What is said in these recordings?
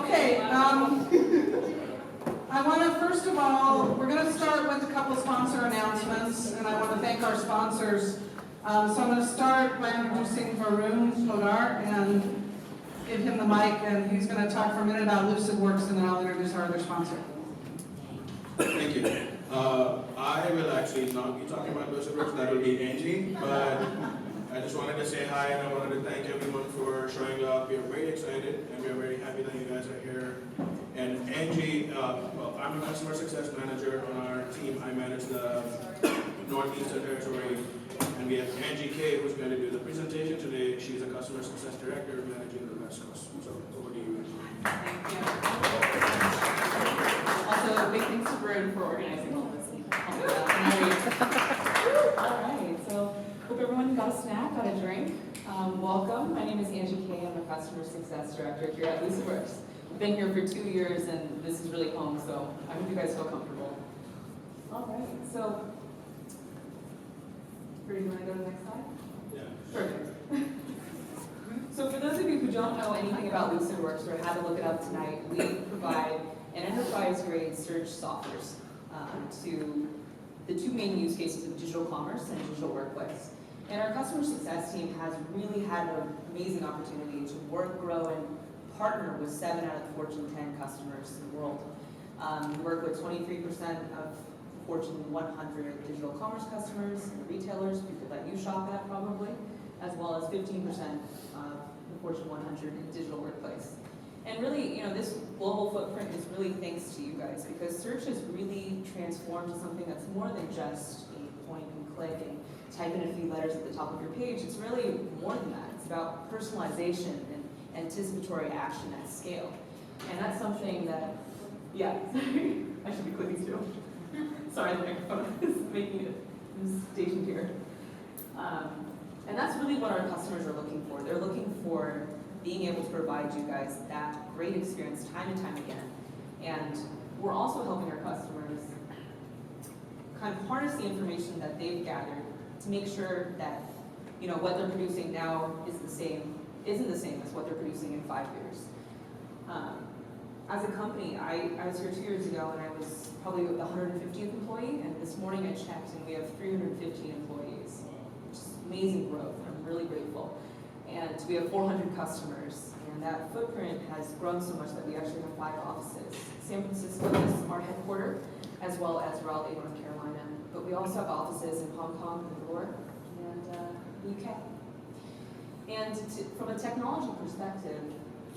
Okay, I want to, first of all, we're going to start with a couple sponsor announcements, and I want to thank our sponsors. So I'm going to start by introducing Varun Podar and give him the mic, and he's going to talk for a minute about Lucidworks, and then I'll introduce our other sponsor. Thank you. I will actually not be talking about Lucidworks, that will be Angie, but I just wanted to say hi, and I wanted to thank everyone for showing up. We are very excited, and we are very happy that you guys are here. And Angie, well, I'm a customer success manager on our team. I manage the Northeastern Territory, and we have Angie K, who's going to do the presentation today. She's a customer success director managing the West Coast. So over to you, Angie. Thank you. Also, big thanks to Varun for organizing all this. All right, so hope everyone got a snack, got a drink. Welcome. My name is Angie Kay. I'm a customer success director here at Lucidworks. I've been here for 2 years, and this is really home, so I hope you guys feel comfortable. All right, so, Brady, do you want to go to the next slide? Yeah. Perfect. So for those of you who don't know anything about Lucidworks or had to look it up tonight, we provide an enterprise-grade search software to the two main use cases of digital commerce and digital workplace. And our customer success team has really had an amazing opportunity to work, grow, and partner with 7 out of the Fortune 10 customers in the world. We work with 23% of Fortune 100 digital commerce customers and retailers we could let you shop at probably, as well as 15% of the Fortune 100 in digital workplace. And really, this global footprint is really thanks to you guys, because search has really transformed to something that's more than just a point and click and type in a few letters at the top of your page. It's really more than that. It's about personalization and anticipatory action at scale. And that's something that, yeah, sorry, I should be clicking too. Sorry, the microphone is making it stationed here. And that's really what our customers are looking for. They're looking for being able to provide you guys that great experience time and time again. And we're also helping our customers kind of harness the information that they've gathered to make sure that what they're producing now isn't the same as what they're producing in 5 years. As a company, I was here 2 years ago, and I was probably the 150th employee, and this morning I checked, and we have 315 employees, which is amazing growth. I'm really grateful. And we have 400 customers, and that footprint has grown so much that we actually have 5 offices. San Francisco is our headquarters, as well as Raleigh, North Carolina. But we also have offices in Hong Kong, New York, and the UK. And from a technology perspective,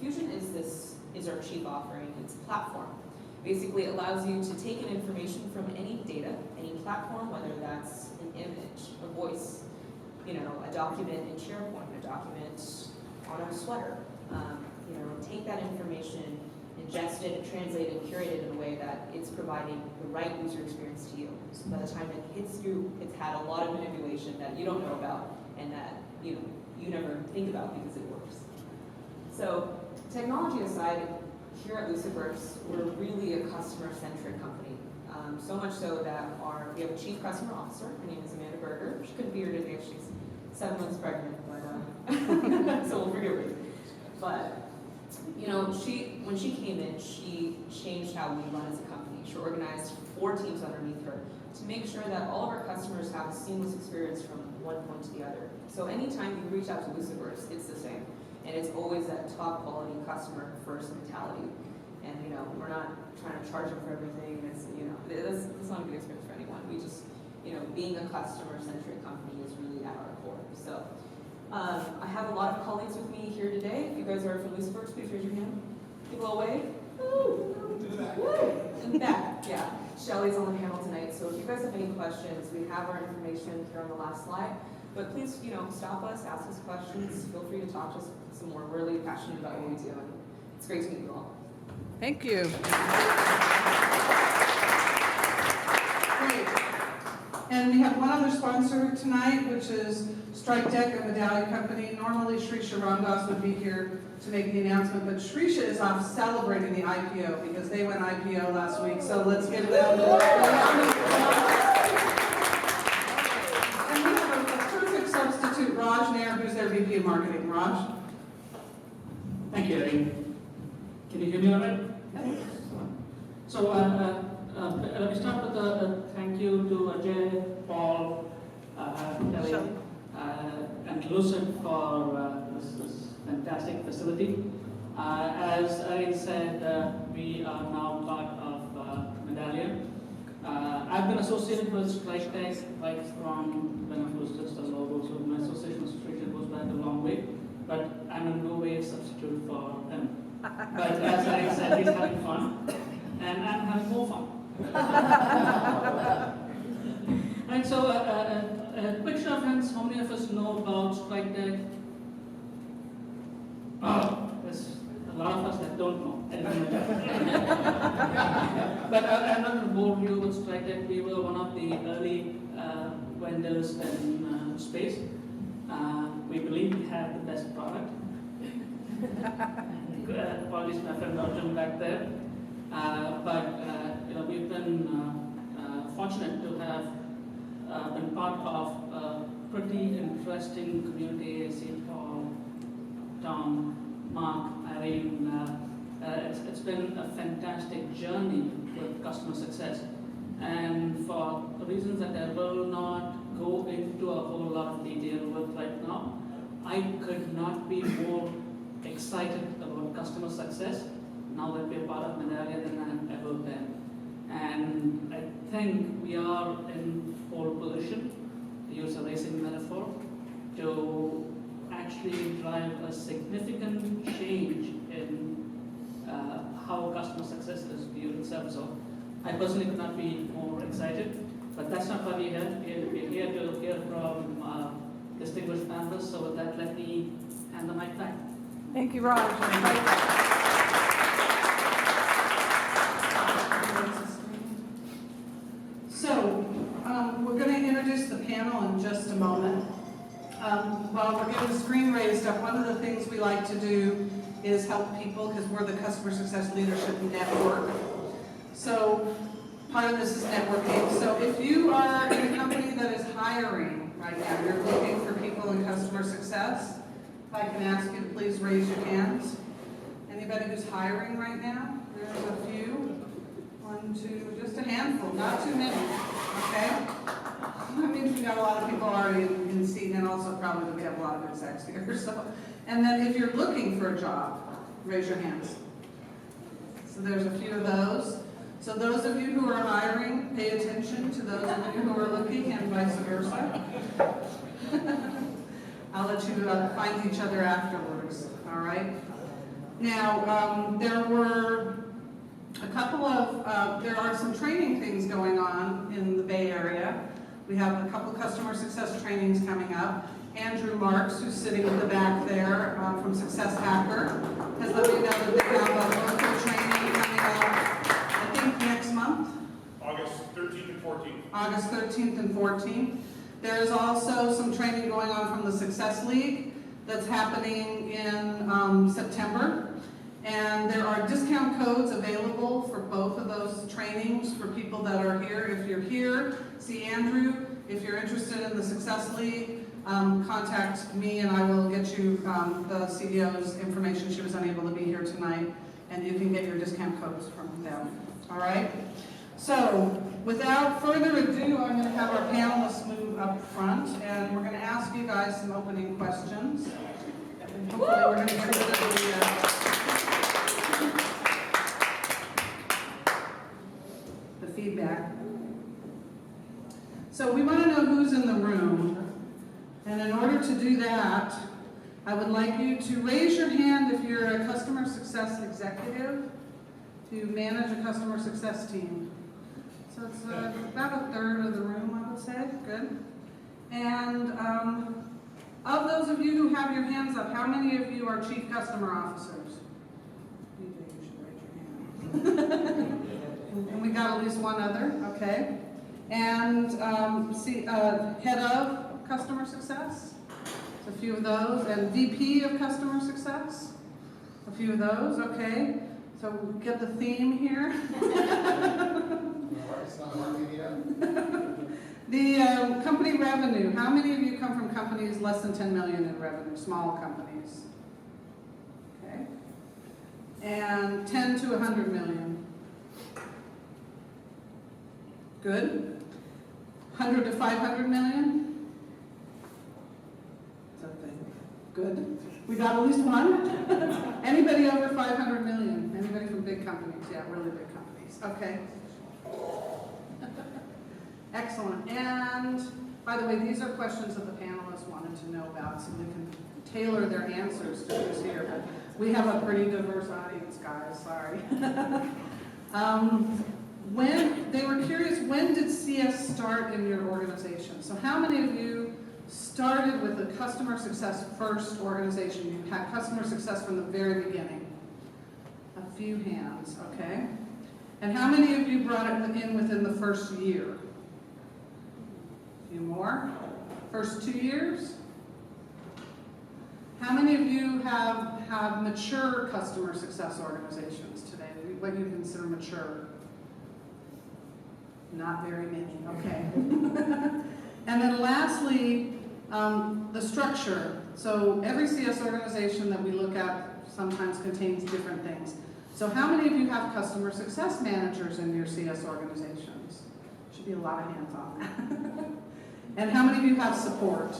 Fusion is our chief offering. It's a platform. Basically, it allows you to take in information from any data, any platform, whether that's an image, a voice, a document in SharePoint, a document on a sweater. Take that information, ingest it, translate it, curate it in a way that it's providing the right user experience to you. So by the time it hits you, it's had a lot of manipulation that you don't know about and that you never think about because it works. So technology aside, here at Lucidworks, we're really a customer-centric company. So much so that we have a chief customer officer. Her name is Amanda Berger. She couldn't be here today. She's 7 months pregnant, but so we'll forgive her. But when she came in, she changed how we run as a company. She organized 4 teams underneath her to make sure that all of our customers have a seamless experience from one point to the other. So anytime you reach out to Lucidworks, it's the same. And it's always that top quality customer first mentality. And we're not trying to charge them for everything. It's it's not a good experience for anyone. We just, being a customer-centric company is really at our core. So I have a lot of colleagues with me here today. If you guys are from Lucidworks, please raise your hand. Give a little wave. Woo! Woo! In the back, yeah. Shelly's on the panel tonight. So if you guys have any questions, we have our information here on the last slide. But please, stop us, ask us questions. Feel free to talk to us some more. We're really passionate about what we do, and it's great to meet you all. Thank you. Great. And we have one other sponsor tonight, which is Strikedeck, a medallion company. Normally, Shrisha Ramdas would be here to make the announcement, but Shrisha is off celebrating the IPO because they went IPO last week. So let's give them. And we have a perfect substitute, Raj Nair, who's their VP of Marketing. Raj? Thank you, Eddie. Can you hear me all right? So let me start with a thank you to Ajay, Paul, Kelly, and Lucid for this fantastic facility. As I said, we are now part of Medallion. I've been associated with Strikedeck right from when I was just a logo, so my association goes back a long way, but I'm in no way a substitute for him. But as I said, he's having fun, and I'm having more fun. And so, a quick show of hands, how many of us know about Strikedeck? Oh, there's a lot of us that don't know. But I'm not going to bore you with Strikedeck. We were one of the early vendors in space. We believe we have the best product. Apologies, my friend Arjun back there. But we've been fortunate to have been part of a pretty interesting community. I see Paul, Tom, Mark, Irene. It's been a fantastic journey with customer success. And for reasons that I will not go into a whole lot of detail with right now, I could not be more excited about customer success now that we're part of Medallion than I have ever been. And I think we are in pole position, to use a racing metaphor, to actually drive a significant change in how customer success is viewed itself. So I personally could not be more excited, but that's not why we're here. We're here to hear from distinguished panelists. So with that, let me hand the mic back. Thank you, Raj. So, we're going to introduce the panel in just a moment. While we're getting the screen raised up, one of the things we like to do is help people because we're the Customer Success Leadership Network. So, part of this is networking. So, if you are in a company that is hiring right now, you're looking for people in customer success, if I can ask you to please raise your hands. Anybody who's hiring right now? There's a few. One, two, just a handful, not too many. Okay? That means we got a lot of people already in seat, and also probably that we have a lot of execs here. So, and then if you're looking for a job, raise your hands. So there's a few of those. So those of you who are hiring, pay attention to those of you who are looking, and vice versa. I'll let you find each other afterwards, all right? Now, there were a couple of, there are some training things going on in the Bay Area. We have a couple customer success trainings coming up. Andrew Marks, who's sitting in the back there from Success Hacker, has let me know that they have a local training coming up, I think next month? August 13th and 14th. August 13th and 14th. There is also some training going on from the Success League that's happening in September. And there are discount codes available for both of those trainings for people that are here. If you're here, see Andrew. If you're interested in the Success League, contact me and I will get you the CEO's information. She was unable to be here tonight, and you can get your discount codes from them. All right? So, without further ado, I'm going to have our panelists move up front, and we're going to ask you guys some opening questions. And hopefully we're going to get rid of the feedback. So we want to know who's in the room, and in order to do that, I would like you to raise your hand if you're a customer success executive to manage a customer success team. So it's about a third of the room, I would say. Good. And of those of you who have your hands up, how many of you are chief customer officers? You should raise your hand. And we got at least one other, okay. And head of customer success, so a few of those. And VP of customer success, a few of those, okay. So we'll get the theme here. The company revenue, how many of you come from companies less than 10 million in revenue, small companies? Okay. And 10 to 100 million. Good. 100 to 500 million. Something. Good. We got at least one. Anybody over 500 million? Anybody from big companies? Yeah, really big companies. Okay. Excellent. And by the way, these are questions that the panelists wanted to know about, so they can tailor their answers to who's here. But we have a pretty diverse audience, guys. Sorry. When they were curious, when did CS start in your organization? So how many of you started with a customer success first organization? You had customer success from the very beginning. A few hands, okay. And how many of you brought it in within the first year? A few more. First 2 years? How many of you have mature customer success organizations today? What you consider mature? Not very many, okay. And then lastly, the structure. So every CS organization that we look at sometimes contains different things. So how many of you have customer success managers in your CS organizations? Should be a lot of hands on that. And how many of you have support?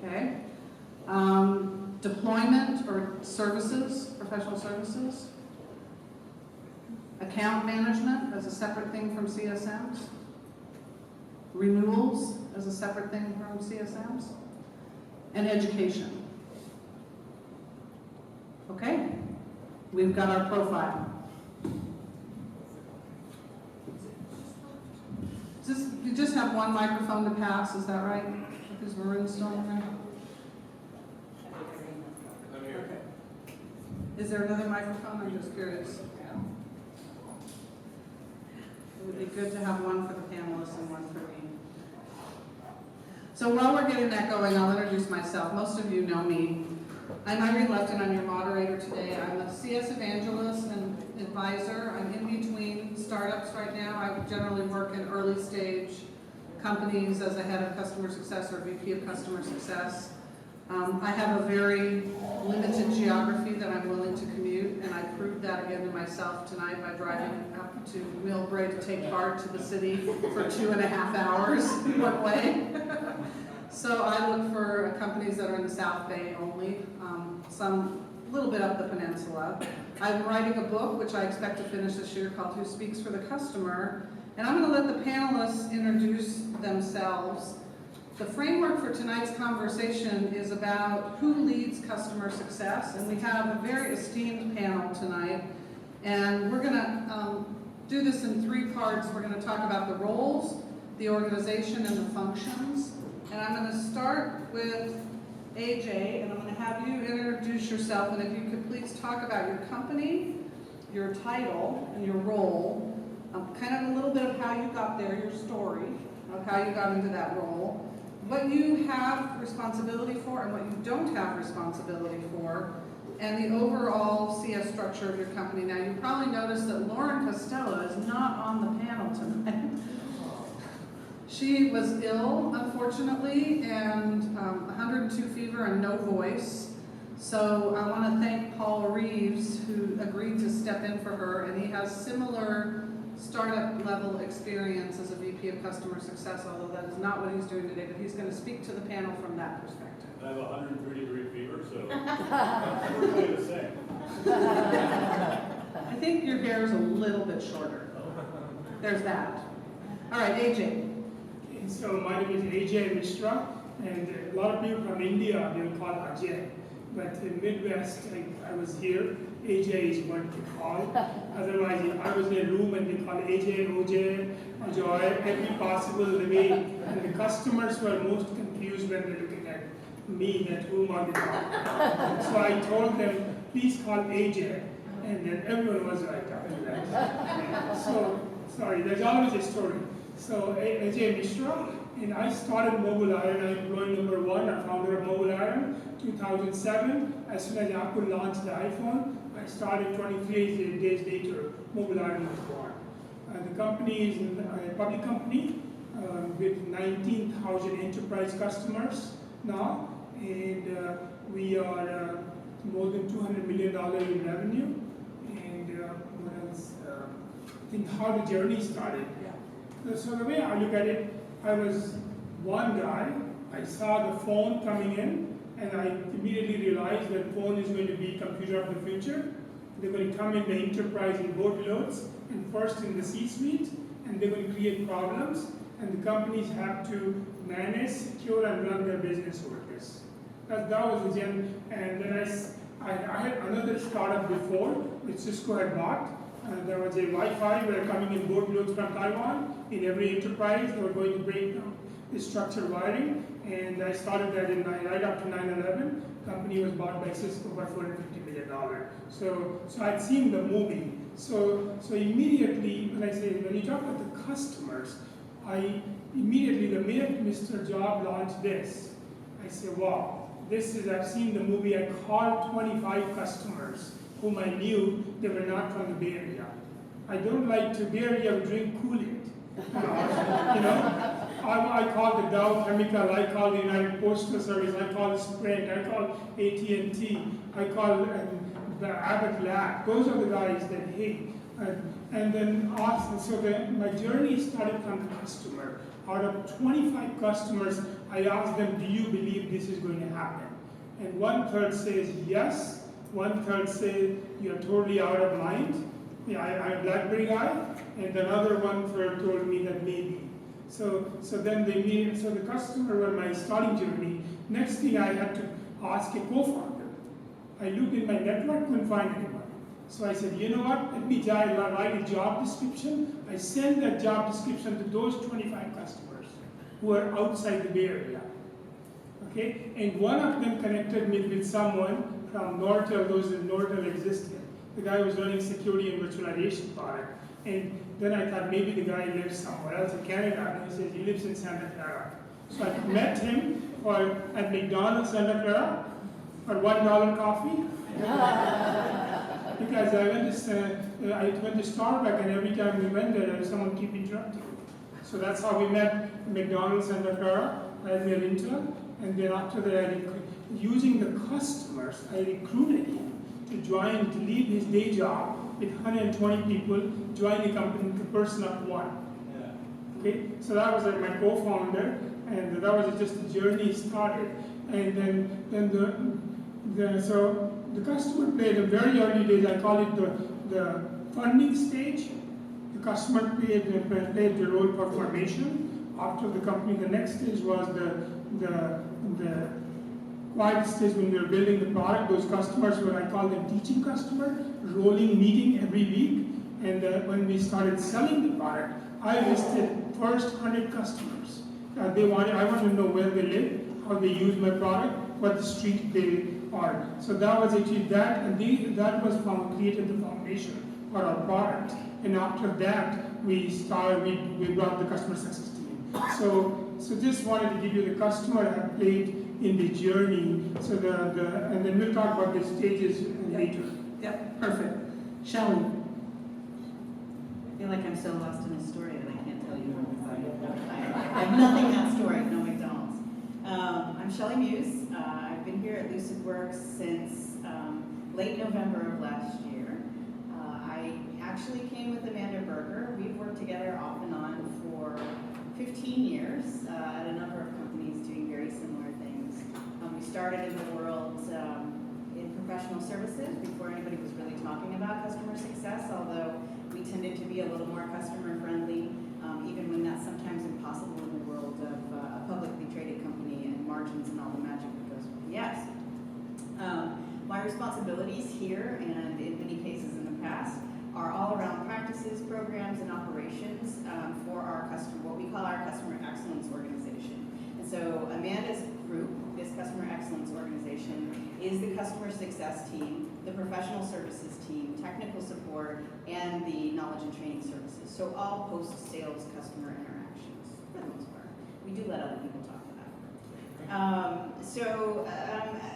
Okay. Deployment or services, professional services. Account management as a separate thing from CSMs. Renewals as a separate thing from CSMs. And education. Okay, we've got our profile. You just have one microphone to pass, is that right? Is Varun still in there? Okay. Is there another microphone? I'm just curious. It would be good to have one for the panelists and one for me. So while we're getting that going, I'll introduce myself. Most of you know me. I'm Irene Lefton, I'm your moderator today. I'm a CS evangelist and advisor. I'm in between startups right now. I generally work in early stage companies as a head of customer success or VP of customer success. I have a very limited geography that I'm willing to commute, and I proved that again to myself tonight by driving up to Millbrae to take BART to the city for 2.5 hours one way. So I look for companies that are in the South Bay only, some a little bit up the peninsula. I'm writing a book, which I expect to finish this year, called Who Speaks for the Customer. And I'm going to let the panelists introduce themselves. The framework for tonight's conversation is about who leads customer success. And we have a very esteemed panel tonight. And we're going to do this in 3 parts. We're going to talk about the roles, the organization, and the functions. And I'm going to start with AJ, and I'm going to have you introduce yourself, and if you could please talk about your company, your title, and your role, kind of a little bit of how you got there, your story of how you got into that role, what you have responsibility for and what you don't have responsibility for, and the overall CS structure of your company. Now, you probably noticed that Lauren Costello is not on the panel tonight. She was ill, unfortunately, and 102 fever and no voice. So I want to thank Paul Reeves, who agreed to step in for her, and he has similar startup level experience as a VP of customer success, although that is not what he's doing today, but he's going to speak to the panel from that perspective. I have 130-degree fever, so we're really the same. I think your hair is a little bit shorter. There's that. All right, AJ. So my name is Ajay Mishra, and a lot of people from India, they will call Ajay. But in Midwest, I was here, AJ is what they call. Otherwise, I was in a room and they call AJ, OJ, Ajoy, every possible way. And the customers were most confused when they're looking at me, that whom are they talking. So I told them, please call AJ. And then everyone was right after that. So, sorry, there's always a story. So Ajay Mishra, and I started Mobile Iron. I'm employee number 1, a founder of Mobile Iron, 2007. As soon as Apple launched the iPhone, I started 23 days later, Mobile Iron was born. The company is a public company with 19,000 enterprise customers now, and we are more than $200 million in revenue. And what else? I think how the journey started. So the way I look at it, I was one guy. I saw the phone coming in, and I immediately realized that phone is going to be computer of the future. They're going to come in the enterprise in boatloads, and first in the C-suite, and they're going to create problems, and the companies have to manage, secure, and run their business over this. That was the gen. And then I had another startup before, which Cisco had bought. There was a Wi-Fi, we were coming in boatloads from Taiwan. In every enterprise, they were going to break down the structured wiring. And I started that right after 9/11. Company was bought by Cisco for $450 million. So I'd seen the movie. So immediately, when you talk about the customers, the minute Mr. Job launched this, I said, wow, I've seen the movie. I called 25 customers whom I knew they were not from the Bay Area. I don't like to Bay Area drink Kool-Aid. I called the Dow Chemical, I called the United Postal Service, I called Sprint, I called AT&T, I called the Abbott Lab. Those are the guys that, hey, and then my journey started from the customer. Out of 25 customers, I asked them, do you believe this is going to happen? And 1/3 says yes, 1/3 says you're totally out of mind. Yeah, I'm a BlackBerry guy, and another 1/3 told me that maybe. So the customer were my starting journey. Next thing I had to ask a co-founder. I looked in my network, couldn't find anyone. So I said, you know what, let me write a job description. I sent that job description to those 25 customers who are outside the Bay Area. Okay, and one of them connected me with someone from Nortel, those in Nortel existed. The guy was running security and virtualization product. And then I thought maybe the guy lives somewhere else in Canada, and he says he lives in Santa Clara. So I met him at McDonald's Santa Clara for $1 coffee. Because I went to Starbucks, and every time we went there was someone keep interrupting. So that's how we met McDonald's Santa Clara. I had an intern, and then after that, using the customers, I recruited him to leave his day job with 120 people, join the company, the person of one. Okay, so that was my co-founder, and that was just the journey started. And then so the customer played a very early days. I call it the funding stage. The customer played the role for formation. After the company, the next stage was the quiet stage when we were building the product. Those customers were, I call them teaching customer, rolling meeting every week. And when we started selling the product, I listed first 100 customers. I wanted to know where they live, how they use my product, what the street they are. So that was actually that, and that was created the foundation for our product. And after that, we brought the customer success team. So just wanted to give you the customer have played in the journey. So and then we'll talk about the stages later. Yep, perfect. Shelley. I feel like I'm so lost in a story that I can't tell you more than I have nothing that story, no McDonald's. I'm Shelley Muse. I've been here at Lucidworks since late November of last year. I actually came with Amanda Berger. We've worked together off and on for 15 years at a number of companies doing very similar things. We started in the world in professional services before anybody was really talking about customer success, although we tended to be a little more customer friendly, even when that's sometimes impossible in the world of a publicly traded company and margins and all the magic that goes with it. Yes. My responsibilities here and in many cases in the past are all around practices, programs, and operations for our what we call our customer excellence organization. And so Amanda's group, this customer excellence organization, is the customer success team, the professional services team, technical support, and the knowledge and training services. So all post-sales customer interactions, for the most part. We do let other people talk about it.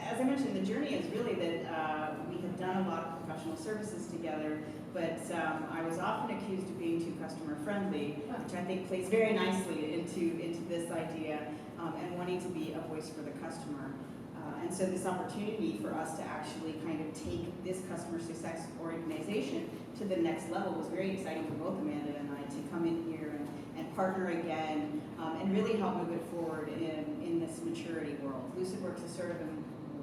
As I mentioned, the journey is really that we have done a lot of professional services together, but I was often accused of being too customer friendly, which I think plays very nicely into this idea and wanting to be a voice for the customer. And so this opportunity for us to actually kind of take this customer success organization to the next level was very exciting for both Amanda and I to come in here and partner again and really help move it forward in this maturity world. Lucidworks is sort of,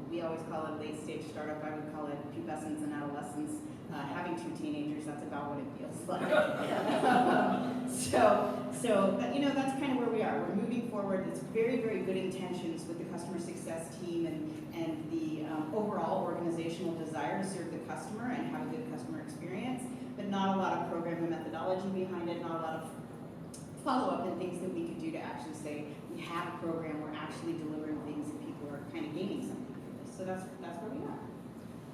we always call it a late stage startup. I would call it pubescence and adolescence. Having 2 teenagers, that's about what it feels like. You know, that's kind of where we are. We're moving forward. It's very, very good intentions with the customer success team and the overall organizational desire to serve the customer and have a good customer experience, but not a lot of program and methodology behind it, not a lot of follow-up and things that we could do to actually say, we have a program, we're actually delivering things that people are kind of gaining something from this. So that's where we are.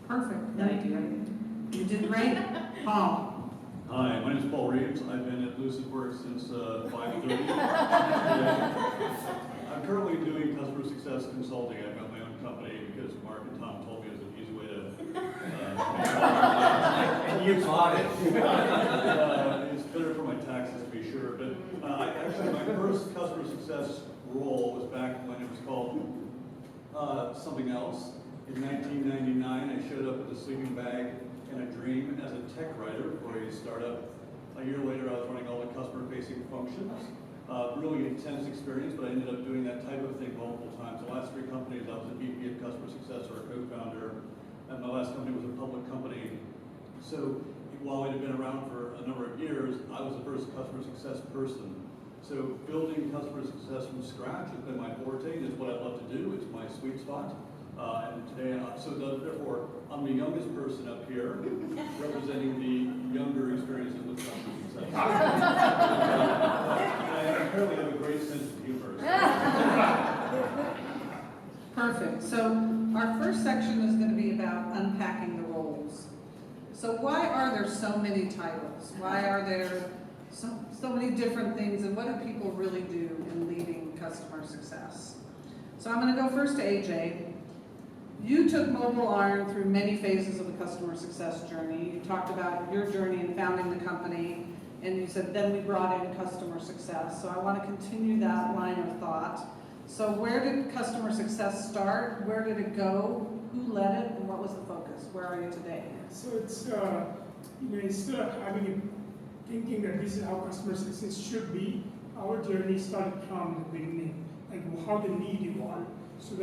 Perfect. Did I do everything? You did great. Paul. Hi, my name is Paul Reeves. I've been at Lucidworks since 5:30. I'm currently doing customer success consulting. I've got my own company because Mark and Tom told me it was an easy way to. And you bought it. It's better for my taxes to be sure. But actually, my first customer success role was back when it was called something else. In 1999, I showed up with a sleeping bag and a dream as a tech writer for a startup. A year later, I was running all the customer-facing functions. Really intense experience, but I ended up doing that type of thing multiple times. The last 3 companies, I was a VP of customer success or a co-founder, and my last company was a public company. So while it had been around for a number of years, I was the first customer success person. So building customer success from scratch has been my forte, and it's what I love to do. It's my sweet spot. And today, therefore, I'm the youngest person up here, representing the younger experiences with customer success. I apparently have a great sense of humor. Perfect. So our first section is going to be about unpacking the roles. So why are there so many titles? Why are there so many different things, and what do people really do in leading customer success? So I'm going to go first to AJ. You took Mobile Iron through many phases of the customer success journey. You talked about your journey in founding the company, and you said, then we brought in customer success. So I want to continue that line of thought. So where did customer success start? Where did it go? Who led it? And what was the focus? Where are you today? So it's, instead of thinking that this is how customer success should be, our journey started from the beginning, like how the need evolved. So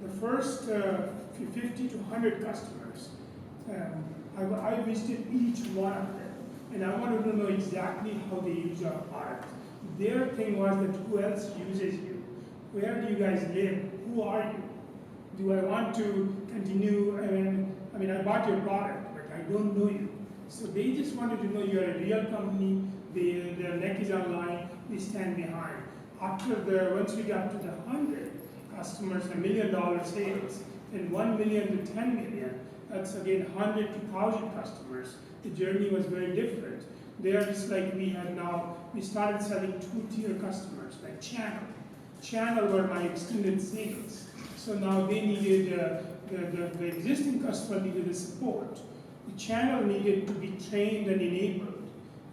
the first 50 to 100 customers, I visited each one of them, and I wanted to know exactly how they use our product. Their thing was that who else uses you? Where do you guys live? Who are you? Do I want to continue? I mean, I bought your product, but I don't know you. So they just wanted to know you're a real company. Their neck is online. They stand behind. Once we got to the 100 customers, $1 million sales, and 1 million to 10 million, that's again 100 to 1,000 customers. The journey was very different. They are just like we had now. We started selling 2-tier customers, like channel. Channel were my extended sales. So now they needed, the existing customer needed the support. The channel needed to be trained and enabled.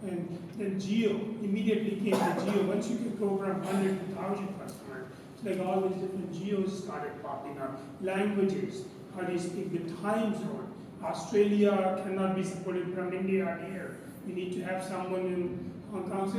And then Geo, immediately came to Geo. Once you could go from 100 to 1,000 customers, it's like all these different Geos started popping up. Languages, how do you speak the time zone? Australia cannot be supported from India here. We need to have someone in Hong Kong.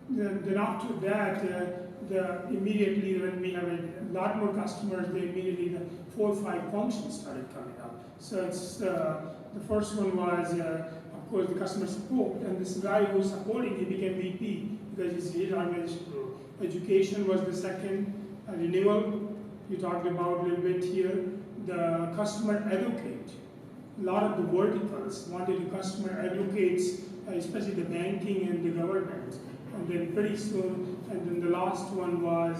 Then after that, immediately when we have a lot more customers, immediately the 4 or 5 functions started coming up. So it's the first one was, of course, the customer support, and this guy who was supporting, he became VP because his organization grew. Education was the second. Renewal, you talked about a little bit here. The customer advocate. A lot of the verticals wanted the customer advocates, especially the banking and the government. And then pretty soon, and then the last one was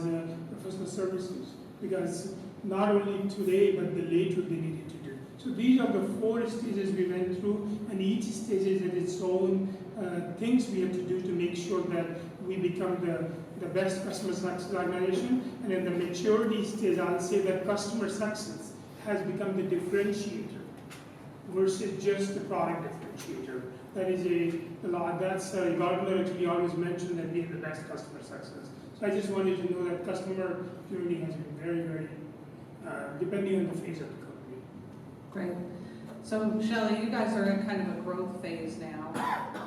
professional services, because not only today, but the later they needed to do. So these are the 4 stages we went through, and each stage is its own things we have to do to make sure that we become the best customer success organization. And in the maturity stage, I'll say that customer success has become the differentiator versus just the product differentiator. That is that's Gartner actually always mentioned that we have the best customer success. So I just wanted to know that customer journey has been very, very, depending on the phase of the company. Great. So Shelley, you guys are in kind of a growth phase now.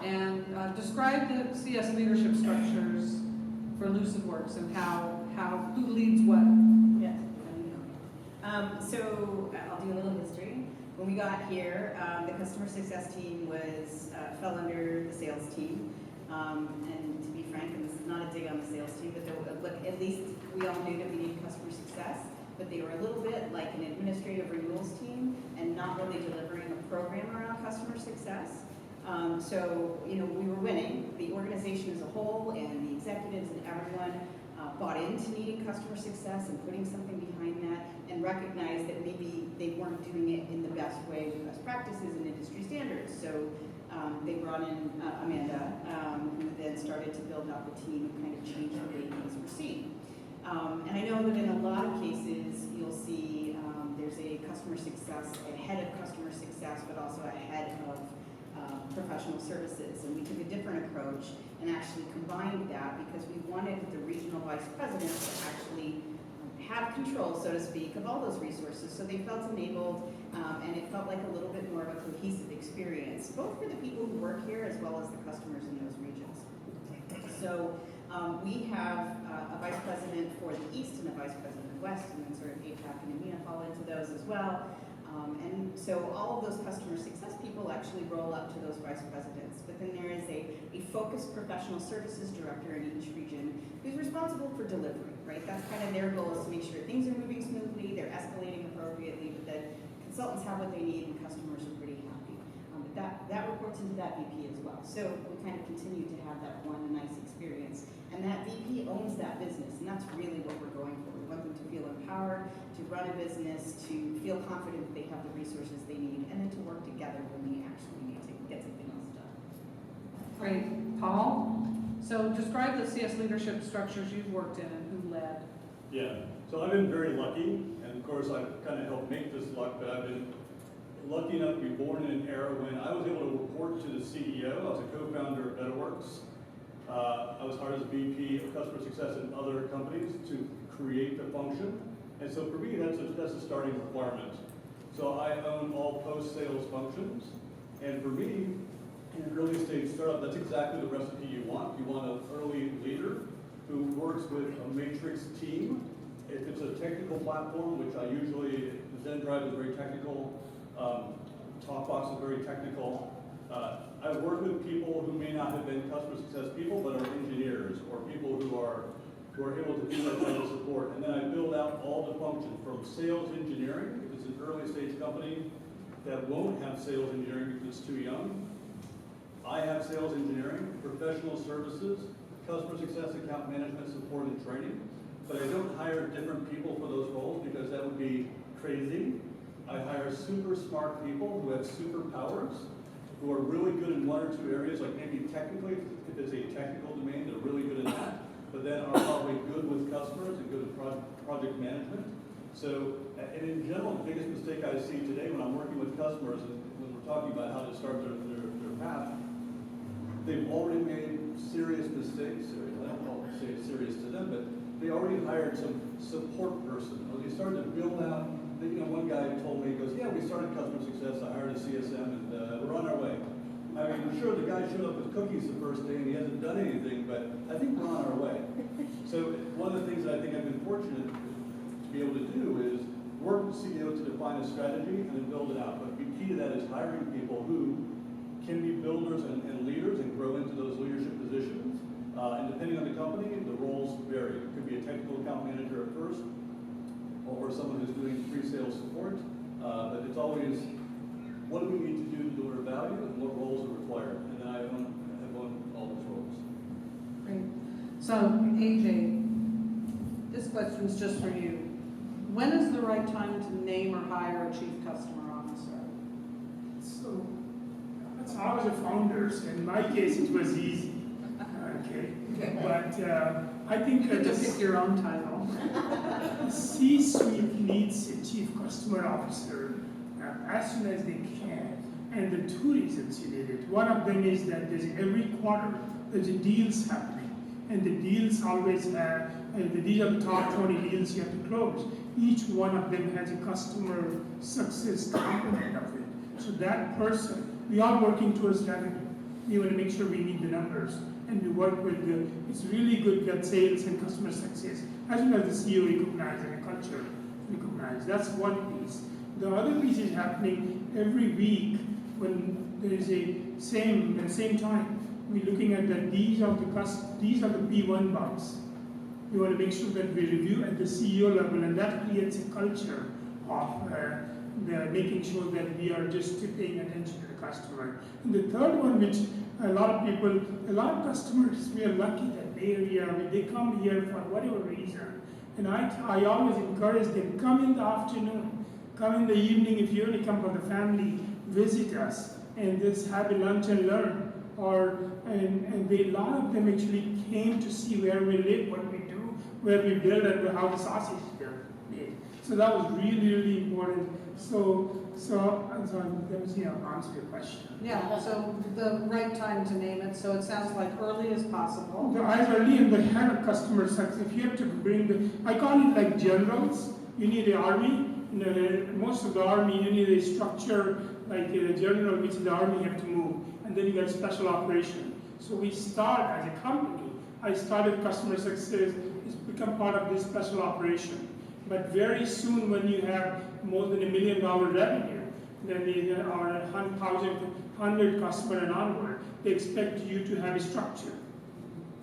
And describe the CS leadership structures for Lucidworks and who leads what. Yeah. So I'll do a little history. When we got here, the customer success team fell under the sales team. And to be frank, and this is not a dig on the sales team, but at least we all knew that we needed customer success. But they were a little bit like an administrative renewals team and not really delivering a program around customer success. So, we were winning. The organization as a whole and the executives and everyone bought into needing customer success and putting something behind that and recognized that maybe they weren't doing it in the best way with best practices and industry standards. So they brought in Amanda, who then started to build out the team and kind of change the way things were seen. And I know that in a lot of cases, you'll see there's a customer success, a head of customer success, but also a head of professional services. And we took a different approach and actually combined that because we wanted the regional vice presidents to actually have control, so to speak, of all those resources. So they felt enabled and it felt like a little bit more of a cohesive experience, both for the people who work here as well as the customers in those regions. So we have a vice president for the East and a vice president of West, and then sort of APAC and EMEA fall into those as well. And so all of those customer success people actually roll up to those vice presidents. But then there is a focused professional services director in each region who's responsible for delivery, right? That's kind of their goal, is to make sure things are moving smoothly, they're escalating appropriately, but that consultants have what they need and customers are pretty happy. But that reports into that VP as well. So we kind of continue to have that one nice experience. And that VP owns that business, and that's really what we're going for. We want them to feel empowered, to run a business, to feel confident that they have the resources they need, and then to work together when we actually need to get something else done. Great. Paul? So describe the CS leadership structures you've worked in and who led. Yeah, so I've been very lucky, and of course I've kind of helped make this luck, but I've been lucky enough to be born in an era when I was able to report to the CEO. I was a co-founder of Lucidworks. I was hired as VP of customer success in other companies to create the function. And so for me, that's a starting requirement. So I own all post-sales functions. And for me, in an early stage startup, that's exactly the recipe you want. You want an early leader who works with a matrix team. If it's a technical platform, which I usually, ZenDrive is very technical, TalkBox is very technical. I work with people who may not have been customer success people, but are engineers or people who are able to do that kind of support. And then I build out all the functions from sales engineering, if it's an early stage company that won't have sales engineering because it's too young. I have sales engineering, professional services, customer success, account management, support, and training. But I don't hire different people for those roles because that would be crazy. I hire super smart people who have superpowers, who are really good in one or two areas, like maybe technically, if it's a technical domain, they're really good in that, but then are probably good with customers and good with project management. So, and in general, the biggest mistake I see today when I'm working with customers and when we're talking about how to start their path, they've already made serious mistakes. I don't know if say it's serious to them, but they already hired some support person, or they started to build out. One guy told me, he goes, yeah, we started customer success, I hired a CSM, and we're on our way. I mean, I'm sure the guy showed up with cookies the first day, and he hasn't done anything, but I think we're on our way. So one of the things that I think I've been fortunate to be able to do is work with CEO to define a strategy and then build it out. But the key to that is hiring people who can be builders and leaders and grow into those leadership positions. And depending on the company, the roles vary. It could be a technical account manager at first, or someone who's doing pre-sales support, but it's always, what do we need to do to deliver value and what roles are required? And then I have owned all those roles. Great. So, AJ, this question's just for you. When is the right time to name or hire a chief customer officer? So that's how the founders. In my case, it was easy. Okay, but I think You get to pick your own title. C-suite needs a chief customer officer as soon as they can, and the two reasons you need it. One of them is that there's every quarter there's deals happening, and the deals always have, these are the top 20 deals you have to close. Each one of them has a customer success component of it. So that person, we are working towards revenue. We want to make sure we meet the numbers, and we work with it's really good that sales and customer success, as well as the CEO recognize and the culture recognize. That's one piece. The other piece is happening every week when there is at the same time. We're looking at that these are the P1 bugs. We want to make sure that we review at the CEO level, and that creates a culture of making sure that we are just paying attention to the customer. And the third one, which a lot of customers, we are lucky that Bay Area, they come here for whatever reason. And I always encourage them, come in the afternoon, come in the evening if you only come for the family, visit us, and just have a lunch and learn. A lot of them actually came to see where we live, what we do, where we build, and how the sausage is made. So that was really, really important. So let me see, I'll answer your question. Yeah, so the right time to name it, so it sounds like early as possible. As early in the head of customer success, if you have to bring I call it like generals. You need an army. Most of the army, you need a structure, like a general, which is the army have to move. And then you got special operation. So we start as a company. I started customer success, it's become part of this special operation. But very soon when you have more than $1 million revenue, then they are 100 customer and onward, they expect you to have a structure.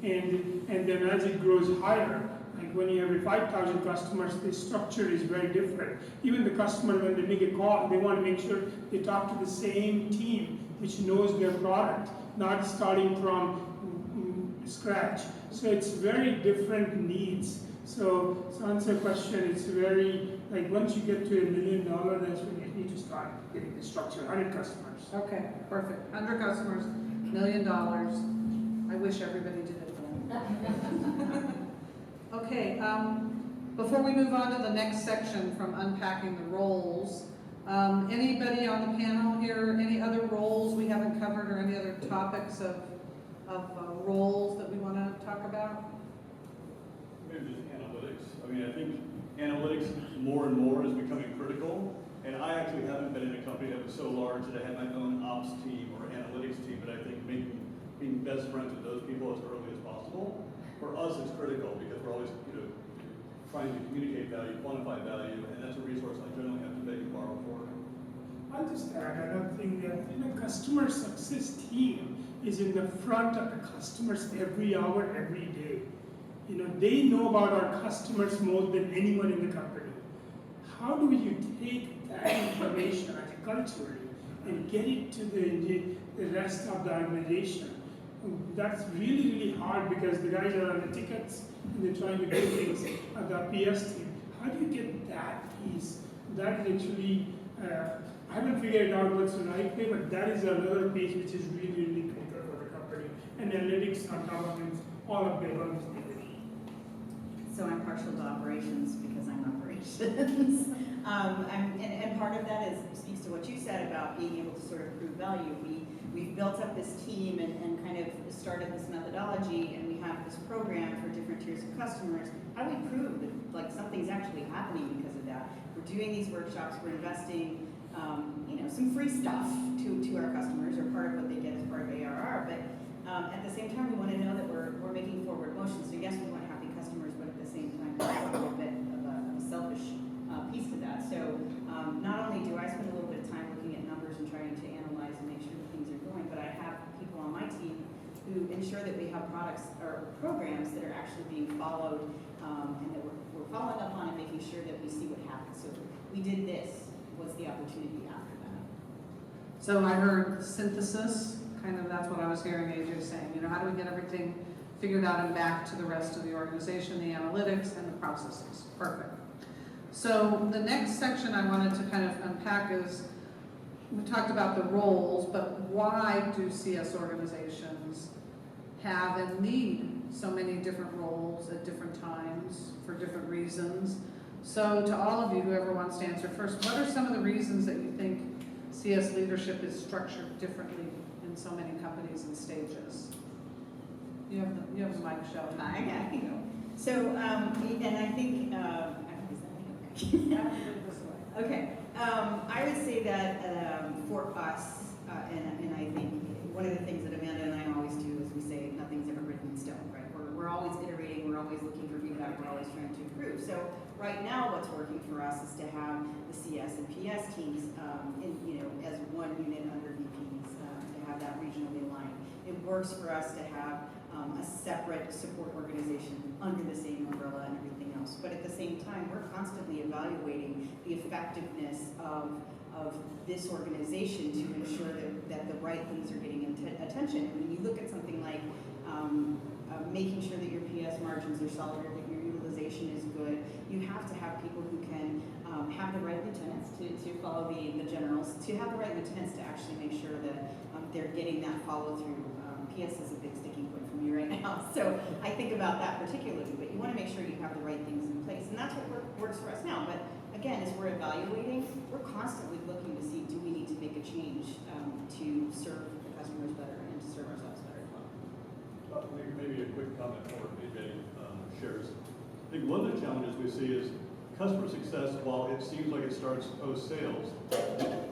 And then as it grows higher, like when you have 5,000 customers, the structure is very different. Even the customer, when they make a call, they want to make sure they talk to the same team which knows their product, not starting from scratch. So it's very different needs. So to answer your question, it's very, like once you get to $1 million, that's when you need to start getting the structure, 100 customers. Okay, perfect. 100 customers, $1 million. I wish everybody did it then. Okay, before we move on to the next section from unpacking the roles, anybody on the panel here, any other roles we haven't covered or any other topics of roles that we want to talk about? Maybe just analytics. I mean, I think analytics more and more is becoming critical. And I actually haven't been in a company that was so large that I had my own ops team or analytics team, but I think being best friends with those people as early as possible, for us it's critical because we're always trying to communicate value, quantify value, and that's a resource I generally have to beg and borrow for. I'll just add another thing that customer success team is in the front of the customers every hour, every day. They know about our customers more than anyone in the company. How do you take that information as a culture and get it to the rest of the organization? That's really, really hard because the guys are on the tickets and they're trying to do things at the PS team. How do you get that piece? That is actually, I haven't figured out what's the right way, but that is another piece which is really, really critical for the company. And analytics on top of it, all of the above is needed. So I'm partial to operations because I'm operations. And part of that speaks to what you said about being able to sort of prove value. We've built up this team and kind of started this methodology, and we have this program for different tiers of customers. How do we prove that like something's actually happening because of that? We're doing these workshops, we're investing some free stuff to our customers, or part of what they get as part of ARR, but at the same time we want to know that we're making forward motion. So yes, we want happy customers, but at the same time there's a little bit of a selfish piece to that. So not only do I spend a little bit of time looking at numbers and trying to analyze and make sure that things are going, but I have people on my team who ensure that we have products or programs that are actually being followed and that we're following up on and making sure that we see what happens. So we did this, what's the opportunity after that? So I heard synthesis, kind of that's what I was hearing AJ saying. How do we get everything figured out and back to the rest of the organization, the analytics and the processes? Perfect. So the next section I wanted to kind of unpack is, we talked about the roles, but why do CS organizations have and need so many different roles at different times for different reasons? So to all of you, whoever wants to answer first, what are some of the reasons that you think CS leadership is structured differently in so many companies and stages? You have the mic, Shelley. I can go. So, and I think, is that okay? Okay, I would say that for us, and I think one of the things that Amanda and I always do is we say nothing's ever written in stone, right? We're always iterating, we're always looking for feedback, we're always trying to improve. So right now, what's working for us is to have the CS and PS teams, as one unit under VPs, to have that regionally aligned. It works for us to have a separate support organization under the same umbrella and everything else. But at the same time, we're constantly evaluating the effectiveness of this organization to ensure that the right things are getting attention. And when you look at something like making sure that your PS margins are solid, or that your utilization is good, you have to have people who can have the right lieutenants to follow the generals, to have the right lieutenants to actually make sure that they're getting that follow through. PS is a big sticking point for me right now, so I think about that particularly, but you want to make sure you have the right things in place, and that's what works for us now. But again, as we're evaluating, we're constantly looking to see, do we need to make a change to serve the customers better and to serve ourselves better as well. Maybe a quick comment for AJ shares. I think one of the challenges we see is customer success, while it seems like it starts post-sales,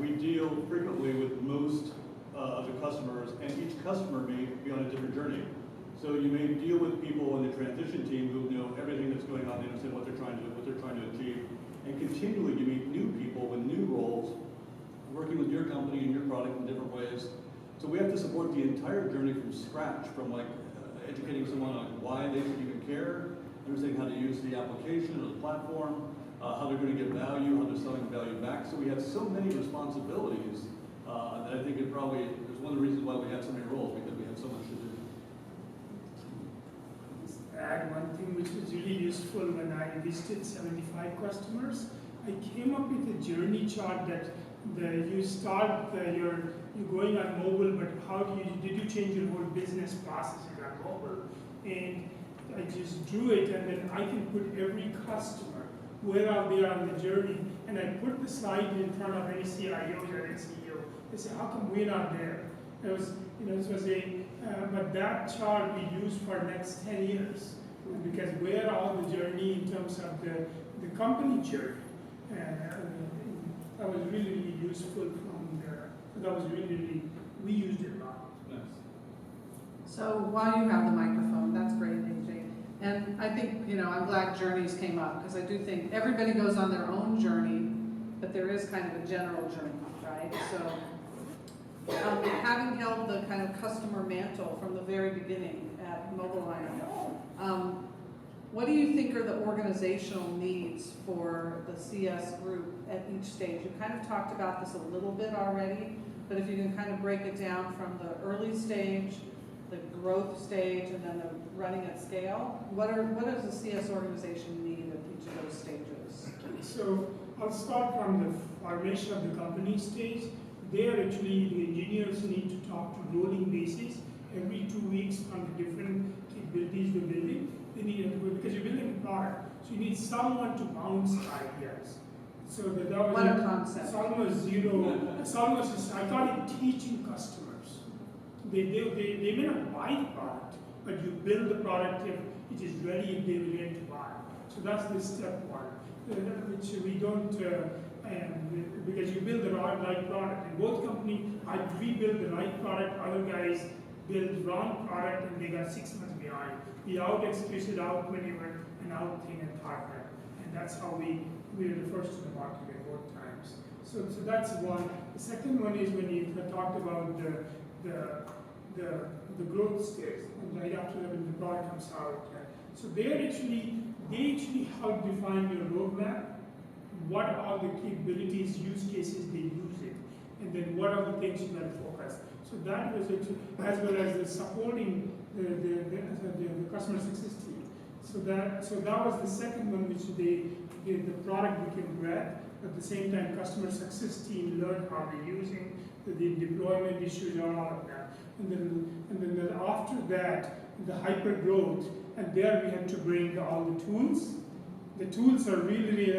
we deal frequently with most of the customers, and each customer may be on a different journey. So you may deal with people in the transition team who know everything that's going on, they understand what they're trying to achieve, and continually you meet new people with new roles, working with your company and your product in different ways. So we have to support the entire journey from scratch, from educating someone on why they should even care, understanding how to use the application or the platform, how they're going to get value, how they're selling value back. So we have so many responsibilities that I think it probably is one of the reasons why we have so many roles, because we have so much to do. Just add one thing which was really useful when I visited 75 customers. I came up with a journey chart that you start, you're going on mobile, but did you change your whole business processes on mobile? And I just drew it, and then I can put every customer, where are they on the journey, and I put the slide in front of any CIO or any CEO. They say, how come we're not there? But that chart we use for next 10 years, because we're on the journey in terms of the company journey. That was really, really useful from there. That was really, we used it a lot. Nice. So while you have the microphone, that's great, AJ. And I think, I'm glad journeys came up, because I do think everybody goes on their own journey, but there is kind of a general journey, right? So having held the kind of customer mantle from the very beginning at Mobiline, what do you think are the organizational needs for the CS group at each stage? You kind of talked about this a little bit already, but if you can kind of break it down from the early stage, the growth stage, and then the running at scale, what does the CS organization need at each of those stages? So I'll start from the formation of the company stage. There actually the engineers need to talk to rolling basis every 2 weeks on the different capabilities we're building. They need it because you're building a product, so you need someone to bounce ideas. So that was What a concept. it's almost I call it teaching customers. They may not buy the product, but you build the product if it is ready and they're willing to buy. So that's the step one, which we don't. Because you build the right product. In both companies, we build the right product, other guys build the wrong product and they got 6 months behind. We out-executed, out-maneuvered, and out-thing and partner. And that's how we are the first to the market at both times. So that's one. The second one is when you talked about the growth stage, and right after that when the product comes out. So they actually help define your roadmap. What are the capabilities, use cases they use it, and then what are the things you got to focus. So that was it, as well as the supporting the customer success team. So that was the second one, which the product became red. At the same time, customer success team learned how they're using the deployment issues, all of that, and then after that, the hyper growth, and there we had to bring all the tools. The tools are really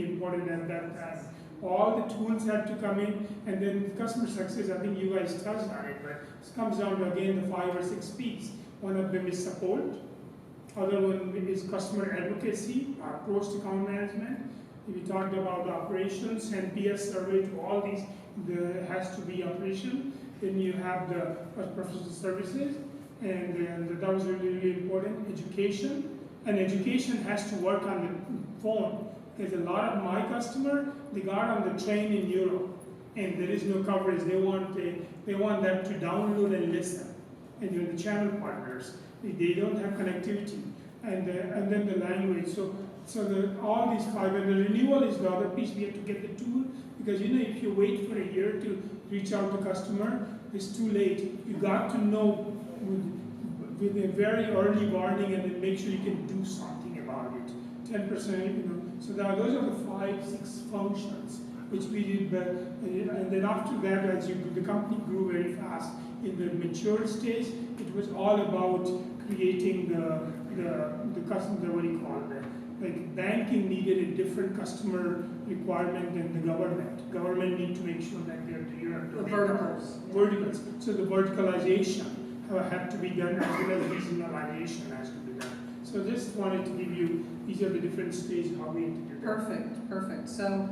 important at that time. All the tools had to come in, and then customer success, I think you guys touched on it, but it comes down to again the 5 or 6 P's. One of them is support. Other one is customer advocacy, post-account management. We talked about operations and PS survey to all these, there has to be operation. Then you have the professional services, and that was really, really important. Education, and education has to work on the phone. Because a lot of my customer, they got on the train in Europe, and there is no coverage. They want that to download and listen. And you're the channel partners. They don't have connectivity, and then the language. So all these five, and the renewal is the other piece. We have to get the tool, because if you wait for a year to reach out to customer, it's too late. You got to know with a very early warning, and then make sure you can do something about it. 10%, So those are the 5-6 functions which we did. And then after that, as the company grew very fast. In the mature stage, it was all about creating the customer, what do you call it? Like banking needed a different customer requirement than the government. Government need to make sure that they're The verticals. verticals. So the verticalization had to be done, as well as regionalization has to be done. So just wanted to give you, these are the different stages how we did that. Perfect. So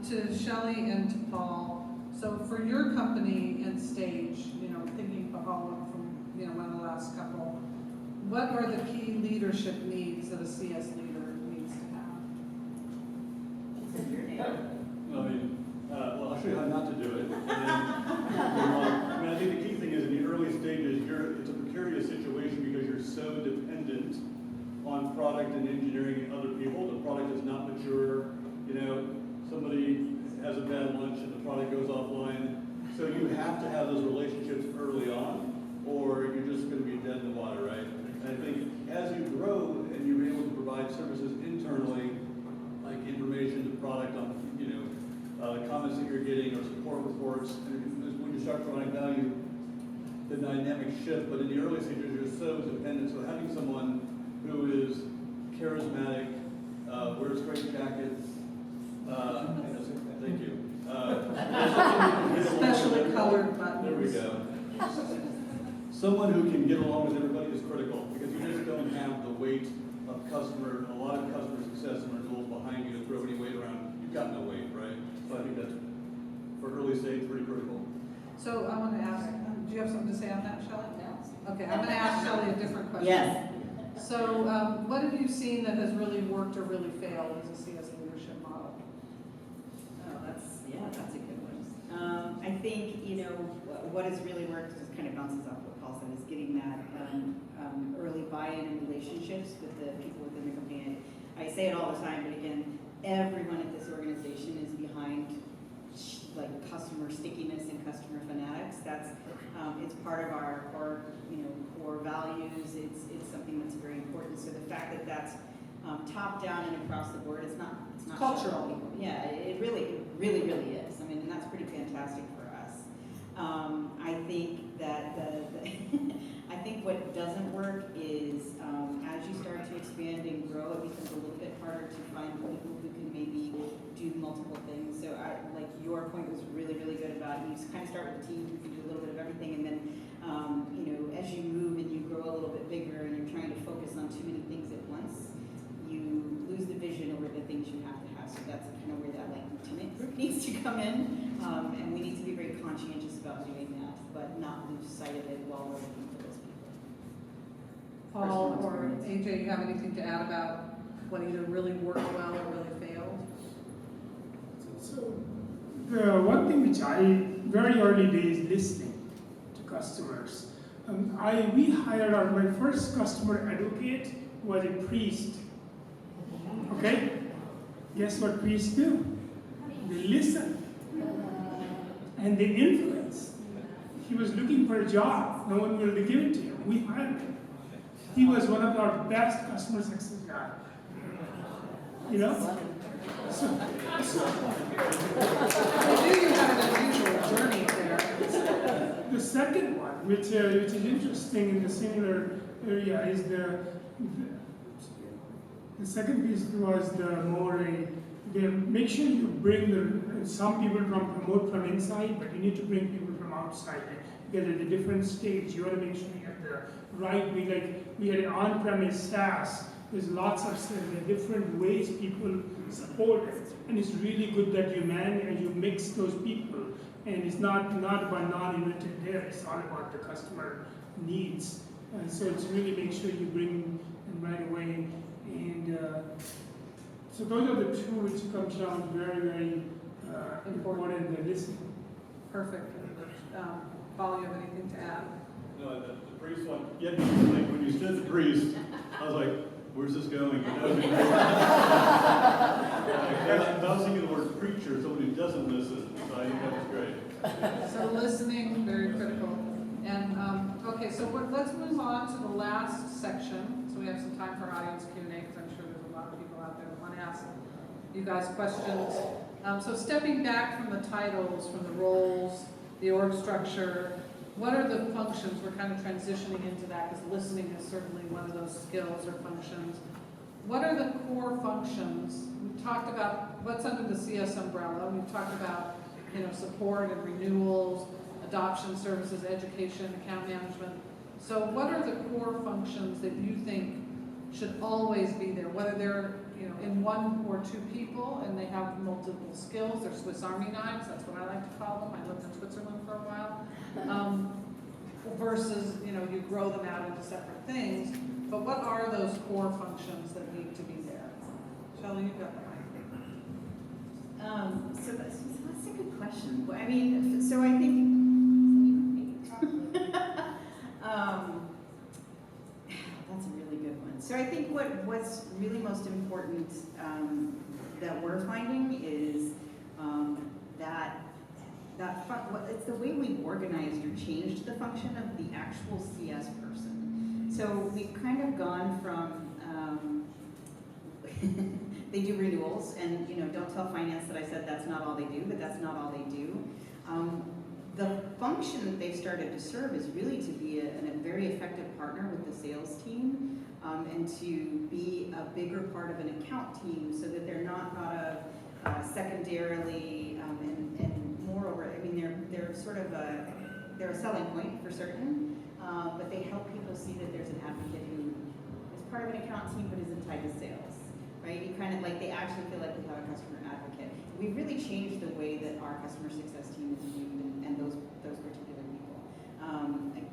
to Shelley and to Paul, so for your company and stage, thinking of all from one of the last couple, what are the key leadership needs that a CS leader needs to have? Well, I'll show you how not to do it. And then, I think the key thing is in the early stages, it's a precarious situation because you're so dependent on product and engineering and other people. The product is not mature. Somebody has a bad lunch and the product goes offline. So you have to have those relationships early on, or you're just going to be dead in the water, right? And I think as you grow and you're able to provide services internally, like information to product on, the comments that you're getting or support reports, and when you start providing value, the dynamic shift. But in the early stages, you're so dependent. So having someone who is charismatic, wears great jackets, thank you. Especially colored buttons. There we go. Someone who can get along with everybody is critical, because you just don't have the weight of a lot of customer success and renewals behind you to throw any weight around. You've got no weight, right? So I think that's, for early stage, pretty critical. So I want to ask, do you have something to say on that, Shelley? Okay, I'm going to ask Shelley a different question. Yes. So what have you seen that has really worked or really failed as a CS leadership model? Oh, that's a good one. I think, what has really worked just kind of bounces off what Paul said, is getting that early buy-in and relationships with the people within the company. I say it all the time, but again, everyone at this organization is behind customer stickiness and customer fanatics. That's it's part of our core values. It's something that's very important. So the fact that that's top down and across the board, it's not Cultural. Yeah, it really is. And that's pretty fantastic for us. I think that I think what doesn't work is as you start to expand and grow, it becomes a little bit harder to find people who can maybe do multiple things. So your point was really good about you kind of start with a team who can do a little bit of everything, and then as you move and you grow a little bit bigger and you're trying to focus on too many things at once, you lose the vision over the things you have to have. So that's kind of where that lieutenant group needs to come in, and we need to be very conscientious about doing that, but not lose sight of it while we're looking for those people. Paul or AJ, you have anything to add about what either really worked well or really failed? So the one thing which very early days, listening to customers. We hired my first customer advocate was a priest. Okay? Guess what priests do? They listen. And they influence. He was looking for a job. No one will give it to him. We hired him. He was one of our best customer success guys. I knew you had an unusual journey there. The second one, which is interesting in the similar area, is the second piece was make sure you bring some people promote from inside, but you need to bring people from outside, because at a different stage, you want to make sure you have the right way. Like we had an on-premise SaaS. There's lots of different ways people support it, and it's really good that you manage and you mix those people. And it's not about non-invented there. It's all about the customer needs. And so it's really make sure you bring them right away. And so those are the two which comes down very, very important. The listening. Perfect. Paul, you have anything to add? No, the priest one, yeah, like when you said the priest, I was like, where's this going? But that would be great. I was thinking the word preacher, someone who doesn't listen, so I think that was great. So listening, very critical. And, okay, so let's move on to the last section. So we have some time for audience Q&A, because I'm sure there's a lot of people out there that want to ask you guys questions. So stepping back from the titles, from the roles, the org structure, what are the functions? We're kind of transitioning into that, because listening is certainly one of those skills or functions. What are the core functions? We've talked about what's under the CS umbrella. We've talked about, support and renewals, adoption services, education, account management. So what are the core functions that you think should always be there, whether they're in one or two people and they have multiple skills? They're Swiss Army knives, that's what I like to call them. I lived in Switzerland for a while. Versus, you grow them out into separate things. But what are those core functions that need to be there? Shelley, you've got the mic. So that's a good question. I mean, so I think, that's a really good one. So I think what's really most important that we're finding is it's the way we've organized or changed the function of the actual CS person. So we've kind of gone from they do renewals, and don't tell finance that I said that's not all they do, but that's not all they do. The function that they've started to serve is really to be a very effective partner with the sales team, and to be a bigger part of an account team, so that they're not thought of secondarily, and moreover, I mean, they're sort of they're a selling point for certain, but they help people see that there's an advocate who is part of an account team but isn't tied to sales, right? You kind of they actually feel like we have a customer advocate. We've really changed the way that our customer success team is viewed, and those particular people.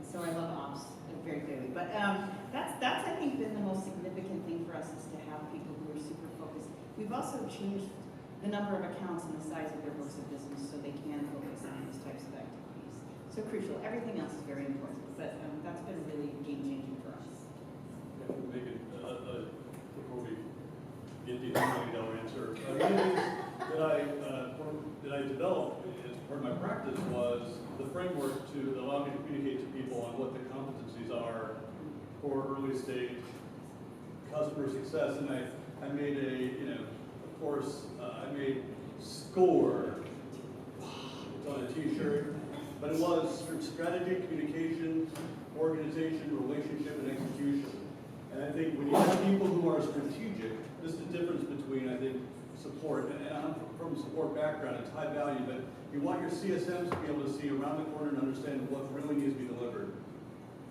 So I love ops very clearly, but that's I think been the most significant thing for us, is to have people who are super focused. We've also changed the number of accounts and the size of their books of business, so they can focus on these types of activities. So crucial. Everything else is very important, but that's been really game changing for us. Make it, before we get the $1 million answer, one of the things that I developed as part of my practice was the framework to allow me to communicate to people on what the competencies are for early stage customer success. And I made of course, I made SCORE. It's on a t-shirt, but it was strategy, communication, organization, relationship, and execution. And I think when you have people who are strategic, this is the difference between, I think, support, and I'm from a support background, it's high value, but you want your CSMs to be able to see around the corner and understand what really needs to be delivered.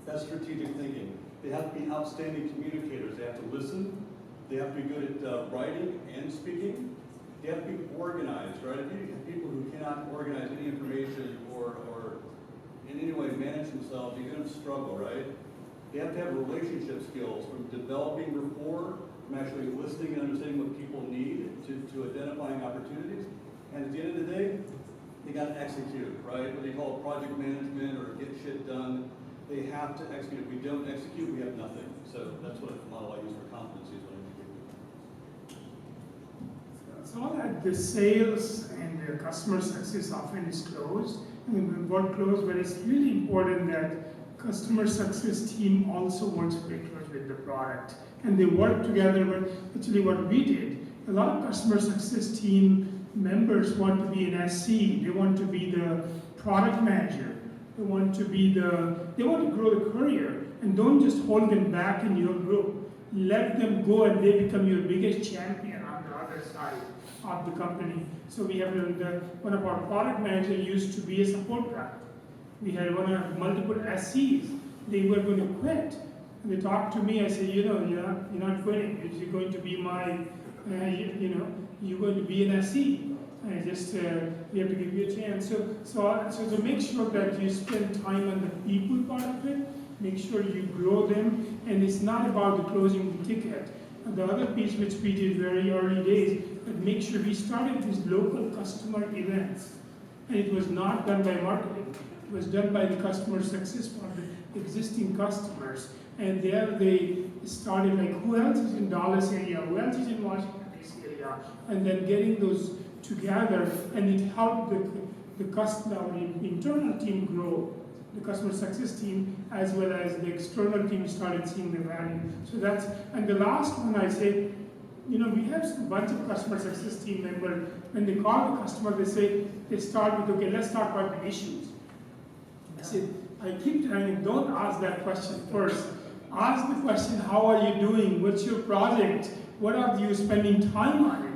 That's strategic thinking. They have to be outstanding communicators. They have to listen. They have to be good at writing and speaking. They have to be organized, right? If you have people who cannot organize any information or in any way manage themselves, you're going to struggle, right? They have to have relationship skills, from developing rapport, from actually listening and understanding what people need, to identifying opportunities. And at the end of the day, they got to execute, right? What they call project management or get shit done. They have to execute. If we don't execute, we have nothing. So that's what the model I use for competencies when I So all that the sales and the customer success often is closed. I mean, we work close, but it's really important that customer success team also wants to be close with the product. And they work together, but actually what we did, a lot of customer success team members want to be an SC, they want to be the product manager, they want to grow the career, and don't just hold them back in your group. Let them go and they become your biggest champion on the other side of the company. So we have one of our product managers used to be a support guy. We had multiple SCs. They were going to quit. And they talked to me. I said, you're not quitting. You're going to be my, you're going to be an SC. I just, we have to give you a chance. So to make sure that you spend time on the people part of it, make sure you grow them, and it's not about the closing the ticket. And the other piece which we did very early days, but make sure we started these local customer events. And it was not done by marketing. It was done by the customer success part, the existing customers. And there they started like, who else is in Dallas area? Who else is in Washington DC area? And then getting those together, and it helped the customer internal team grow, the customer success team, as well as the external team started seeing the value. So that's, and the last one I say, we have a bunch of customer success team members, when they call the customer, they start with, okay, let's talk about the issues. I said, I keep telling them, don't ask that question first. Ask the question, how are you doing? What's your project? What are you spending time on it?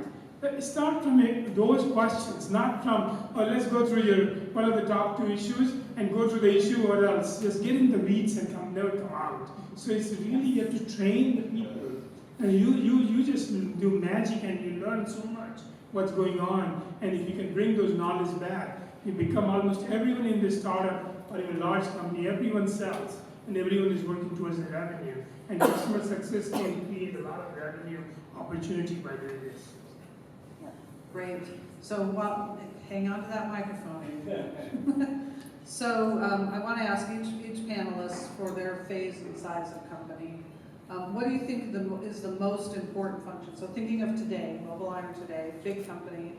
Start from those questions, not from, let's go through what are the top 2 issues, and go through the issue, what else? Just get in the weeds and never come out. So it's really, you have to train the people. And you just do magic and you learn so much what's going on. And if you can bring those knowledge back, you become almost everyone in this startup or in a large company, everyone sells and everyone is working towards the revenue. And customer success can create a lot of revenue opportunity by doing this. Great. So hang on to that microphone. So I want to ask each panelist for their phase and size of company. What do you think is the most important function? So thinking of today, Mobile Iron today, big company,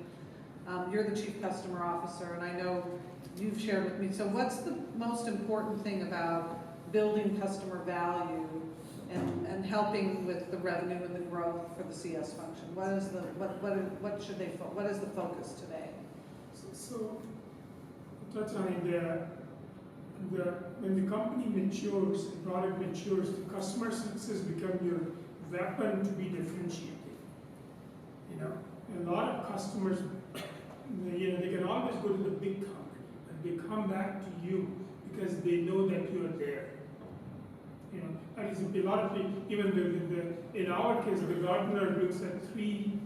you're the chief customer officer, and I know you've shared with me. So what's the most important thing about building customer value and helping with the revenue and the growth for the CS function? What is the focus today? So touch on it. When the company matures, the product matures, the customer success becomes your weapon to be differentiated. A lot of customers, they can always go to the big company, but they come back to you because they know that you are there. And it's a lot of people, even in our case, the Gartner looks at 3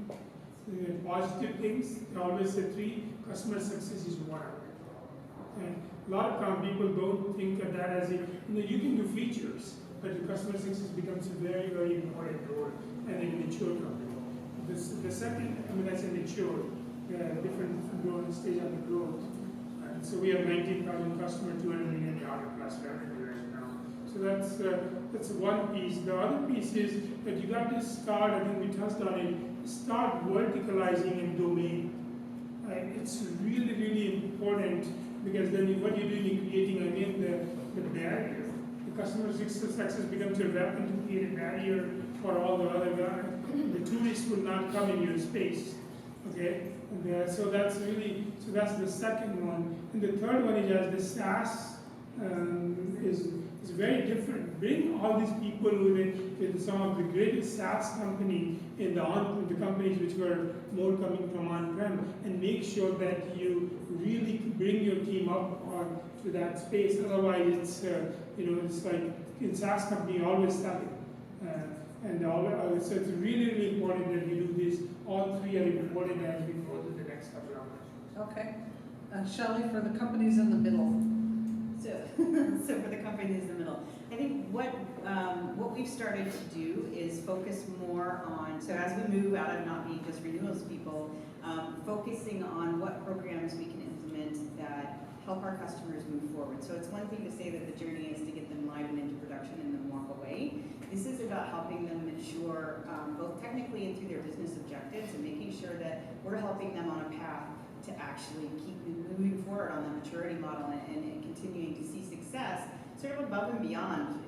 positive things. They always say 3, customer success is one. And a lot of people don't think of that as you can do features, but the customer success becomes a very, very important role and in a mature company. The second, that's a mature, different growth stage of the growth. So we have 19,000 customers, $200 million plus revenue right now. So that's one piece. The other piece is that you got to start, I think we touched on it, start verticalizing in domain. It's really, really important because then what you're doing is creating again the barrier. The customer success becomes your weapon to create a barrier for all the other guys. The tourists will not come in your space. Okay? And, so that's the second one. And the third one is the SaaS is very different. Bring all these people with some of the greatest SaaS company in the companies which were more coming from on-prem, and make sure that you really bring your team up to that space. Otherwise, it's like in SaaS company always selling. So it's really, really important that we do this. All 3 are important as we go to the next couple of months. Okay. Shelley, for the companies in the middle. So for the companies in the middle, I think what we've started to do is focus more on, so as we move out of not being just renewals people, focusing on what programs we can implement that help our customers move forward. So it's one thing to say that the journey is to get them live and into production and then walk away. This is about helping them mature both technically and through their business objectives, and making sure that we're helping them on a path to actually keep moving forward on the maturity model and continuing to see success sort of above and beyond,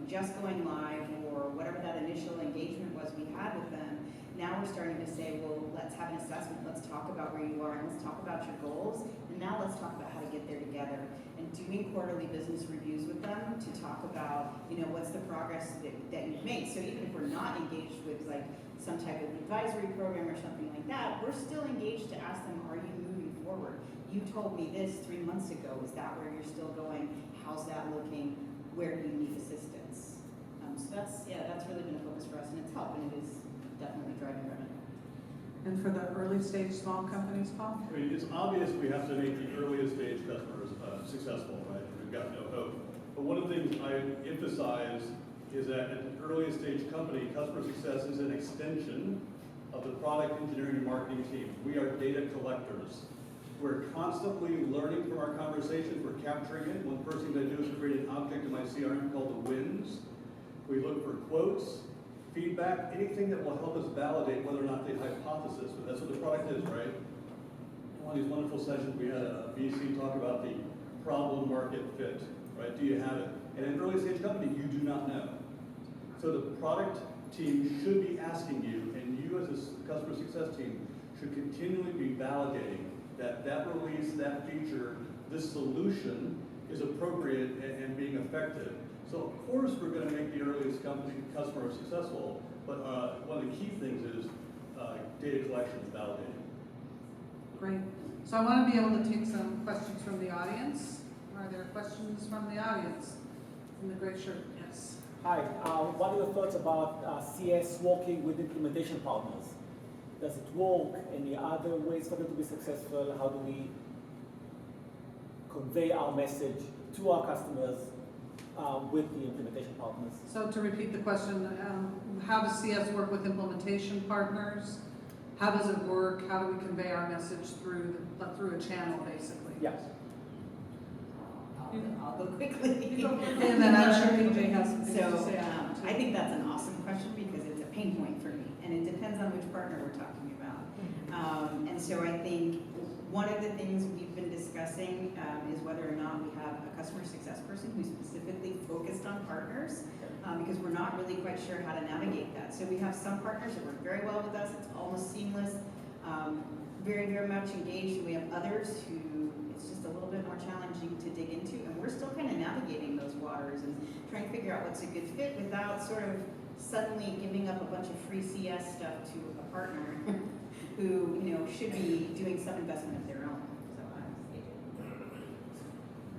just going live or whatever that initial engagement was we had with them. Now we're starting to say, well, let's have an assessment. Let's talk about where you are, and let's talk about your goals. And now let's talk about how to get there together. And doing quarterly business reviews with them to talk about, what's the progress that you've made. So even if we're not engaged with like some type of advisory program or something like that, we're still engaged to ask them, are you moving forward? you told me this 3 months ago, is that where you're still going? How's that looking? Where do you need assistance? So that's really been a focus for us, and it's helped, and it is definitely driving revenue. And for the early stage small companies, Paul? I mean, it's obvious we have to make the earliest stage customers successful, right? We've got no hope. But one of the things I emphasize is that at the earliest stage company, customer success is an extension of the product engineering and marketing team. We are data collectors. We're constantly learning from our conversations. We're capturing it. One first thing I do is create an object in my CRM called the wins. We look for quotes, feedback, anything that will help us validate whether or not the hypothesis, but that's what the product is, right? One of these wonderful sessions, we had a VC talk about the problem market fit, right? Do you have it? And in an early stage company, you do not know. So the product team should be asking you, and you as a customer success team should continually be validating that that release, that feature, this solution is appropriate and being effective. So of course we're going to make the earliest customer successful, but one of the key things is data collection and validating. Great. So I want to be able to take some questions from the audience. Are there questions from the audience? In the gray shirt, yes. Hi, what are your thoughts about CS working with implementation partners? Does it work? Any other ways for them to be successful? How do we convey our message to our customers with the implementation partners? So to repeat the question, how does CS work with implementation partners? How does it work? How do we convey our message through a channel, basically? Yes. I'll go quickly. And then I'm sure AJ has some things to So say on that, too. I think that's an awesome question because it's a pain point for me, and it depends on which partner we're talking about. And so I think one of the things we've been discussing is whether or not we have a customer success person who's specifically focused on partners, because we're not really quite sure how to navigate that. So we have some partners that work very well with us, it's almost seamless, very, very much engaged, and we have others who it's just a little bit more challenging to dig into, and we're still kind of navigating those waters and trying to figure out what's a good fit without sort of suddenly giving up a bunch of free CS stuff to a partner who, should be doing some investment of their own.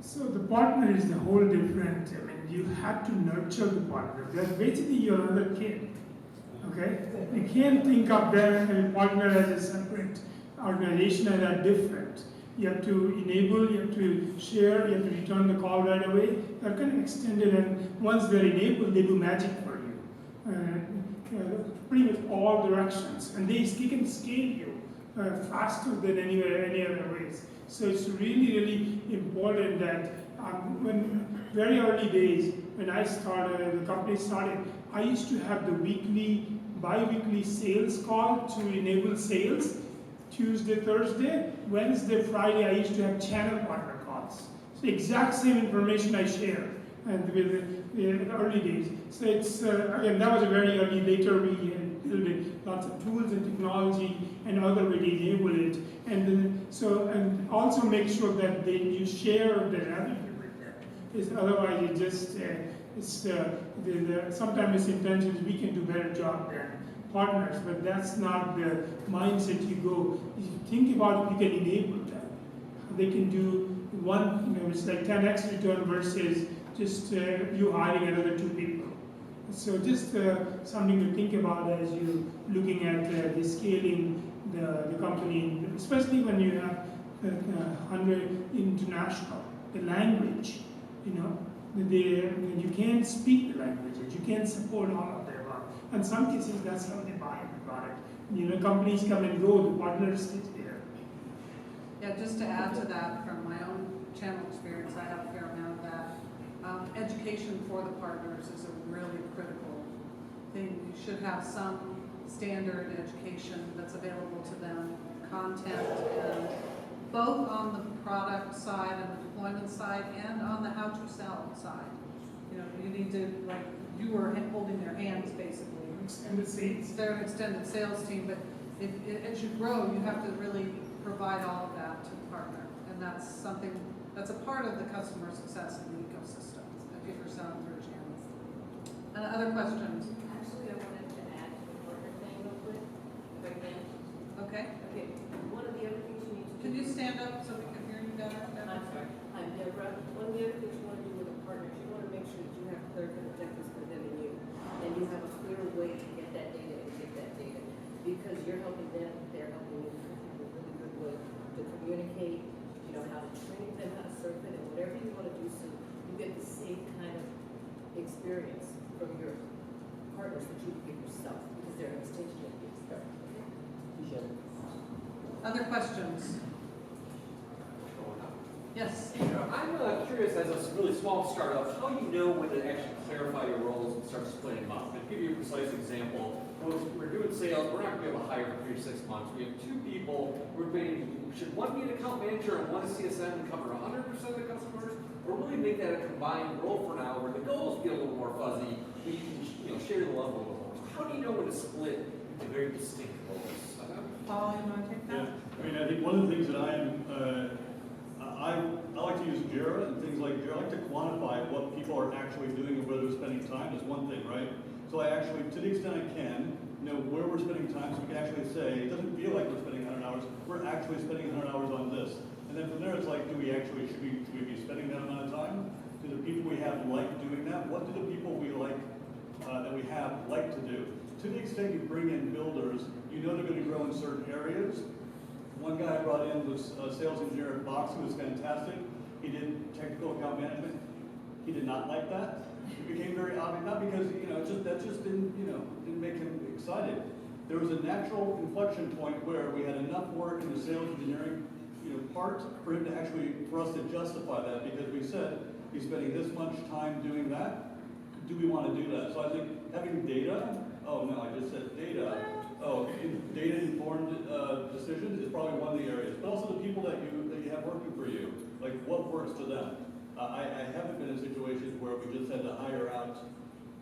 So the partner is the whole different. I mean, you have to nurture the partner. They're basically your other kid. Okay? You can't think of them and partner as a separate organization and are different. You have to enable, you have to share, you have to return the call right away. They're kind of extended, and once they're enabled, they do magic for you. Pretty much all directions, and they can scale you faster than any other ways. So it's really, really important that when very early days, when I started, the company started, I used to have the bi-weekly sales call to enable sales. Tuesday, Thursday, Wednesday, Friday, I used to have channel partner calls. So exact same information I share and with the early days. So it's, again, that was a very early, later we built lots of tools and technology and other way to enable it. And then, and also make sure that you share the revenue with them. Because otherwise it just, sometimes intentions we can do a better job than partners, but that's not the mindset you go. If you think about it, you can enable them. They can do one, it's like 10x return versus just you hiring another 2 people. So just something to think about as you're looking at the scaling the company, especially when you have 100 international, the language, you can't speak the languages, you can't support all of them. In some cases, that's how they buy the product. Companies come and go, the partner stays there. Yeah, just to add to that, from my own channel experience, I have a fair amount of that. Education for the partners is a really critical thing. You should have some standard education that's available to them, content, and both on the product side and the deployment side and on the how to sell side. You need to, like, you were holding their hands basically. Extended sales. They're an extended sales team, but as you grow, you have to really provide all of that to the partner. And that's something, that's a part of the customer success in the ecosystem, if you're selling through channels. And other questions? Actually, I wanted to add to the partner thing real quick, if I can. Okay. Okay, one of the other things you need to do. Can you stand up so we can hear versus duplicate yourself, because there are mistakes you have to expect. Appreciate it. Other questions? Yes? I'm curious, as a really small startup, how you know when to actually clarify your roles and start splitting them up. And to give you a precise example, when we're doing sales, we're not going to be able to hire for 3 to 6 months. We have 2 people, we're debating, should one be an account manager and one a CSM and cover 100% of the customers? Or really make that a combined role for now where the goals be a little more fuzzy, but you can share the level a little more. So how do you know when to split into very distinct roles? Paul, you want to take that? Yeah, I mean, I think one of the things that I like to use Jira and things like Jira. I like to quantify what people are actually doing and where they're spending time is one thing, right? So I actually, to the extent I can, know where we're spending time so we can actually say, it doesn't feel like we're spending 100 hours, we're actually spending 100 hours on this. And then from there it's like, should we be spending that amount of time? Do the people we have like doing that? What do the people we like, that we have like to do? To the extent you bring in builders, you know they're going to grow in certain areas. One guy I brought in was a sales engineer at Box who was fantastic. He did technical account management. He did not like that. It became very obvious, not because, that just didn't make him excited. There was a natural inflection point where we had enough work in the sales engineering, part for him to actually, for us to justify that, because we said he's spending this much time doing that. Do we want to do that? So I think having data, I just said data. Data-informed decisions is probably one of the areas, but also the people that you have working for you, like what works for them. I haven't been in situations where we just had to hire out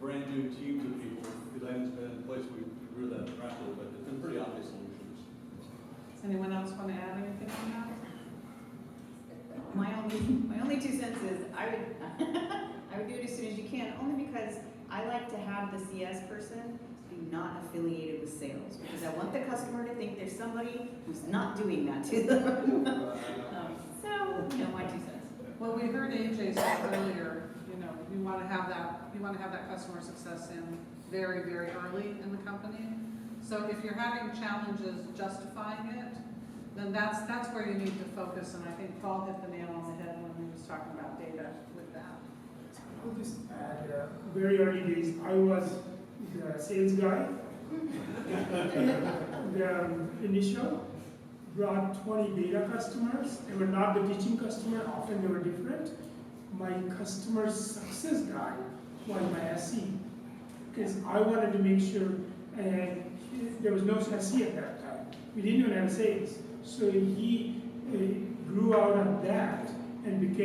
brand new teams of people, because I haven't been in a place we grew that rapidly, but it's been pretty obvious solutions. Does anyone else want to add anything on that? My only 2 cents is I would do it as soon as you can, only because I like to have the CS person be not affiliated with sales, because I want the customer to think there's somebody who's not doing that to them. My 2 cents. Well, we heard AJ say earlier, you want to have that customer success in very, very early in the company. So if you're having challenges justifying it, then that's where you need to focus. And I think Paul hit the nail on the head when he was talking about data with that. I'll just add, very early days, I was the sales guy. The initial brought 20 beta customers. They were not the teaching customer, often they were different. My customer success guy was my SE, because I wanted to make sure, and there was no SE at that time. We didn't even have sales. So he grew out of that and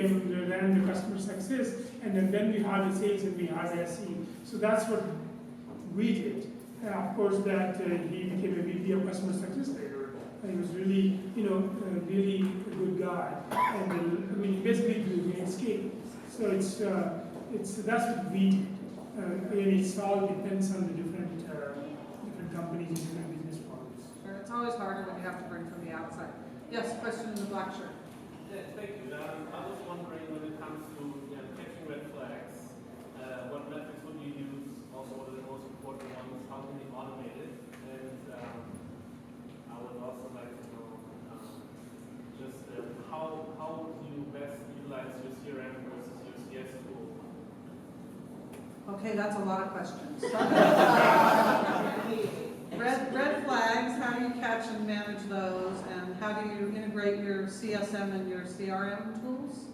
ran the customer success, and then we had the sales and we had the SE. So that's what we did. And of course that he became a VP of customer success later. And he was really, really a good guy. And he basically grew and scale. So that's what we did. And it all depends on the different companies and different business models. Sure, it's always harder when you have to bring from the outside. Yes, question in the black shirt. Yeah, thank you. I was wondering when it comes to catching red flags, what metrics would you use? Also, what are the most important ones? How can you automate it? And I would also like to know how do you best utilize your CRM versus your CS tool? Okay, that's a lot of questions. Red flags, how do you catch and manage those, and how do you integrate your CSM and your CRM tools?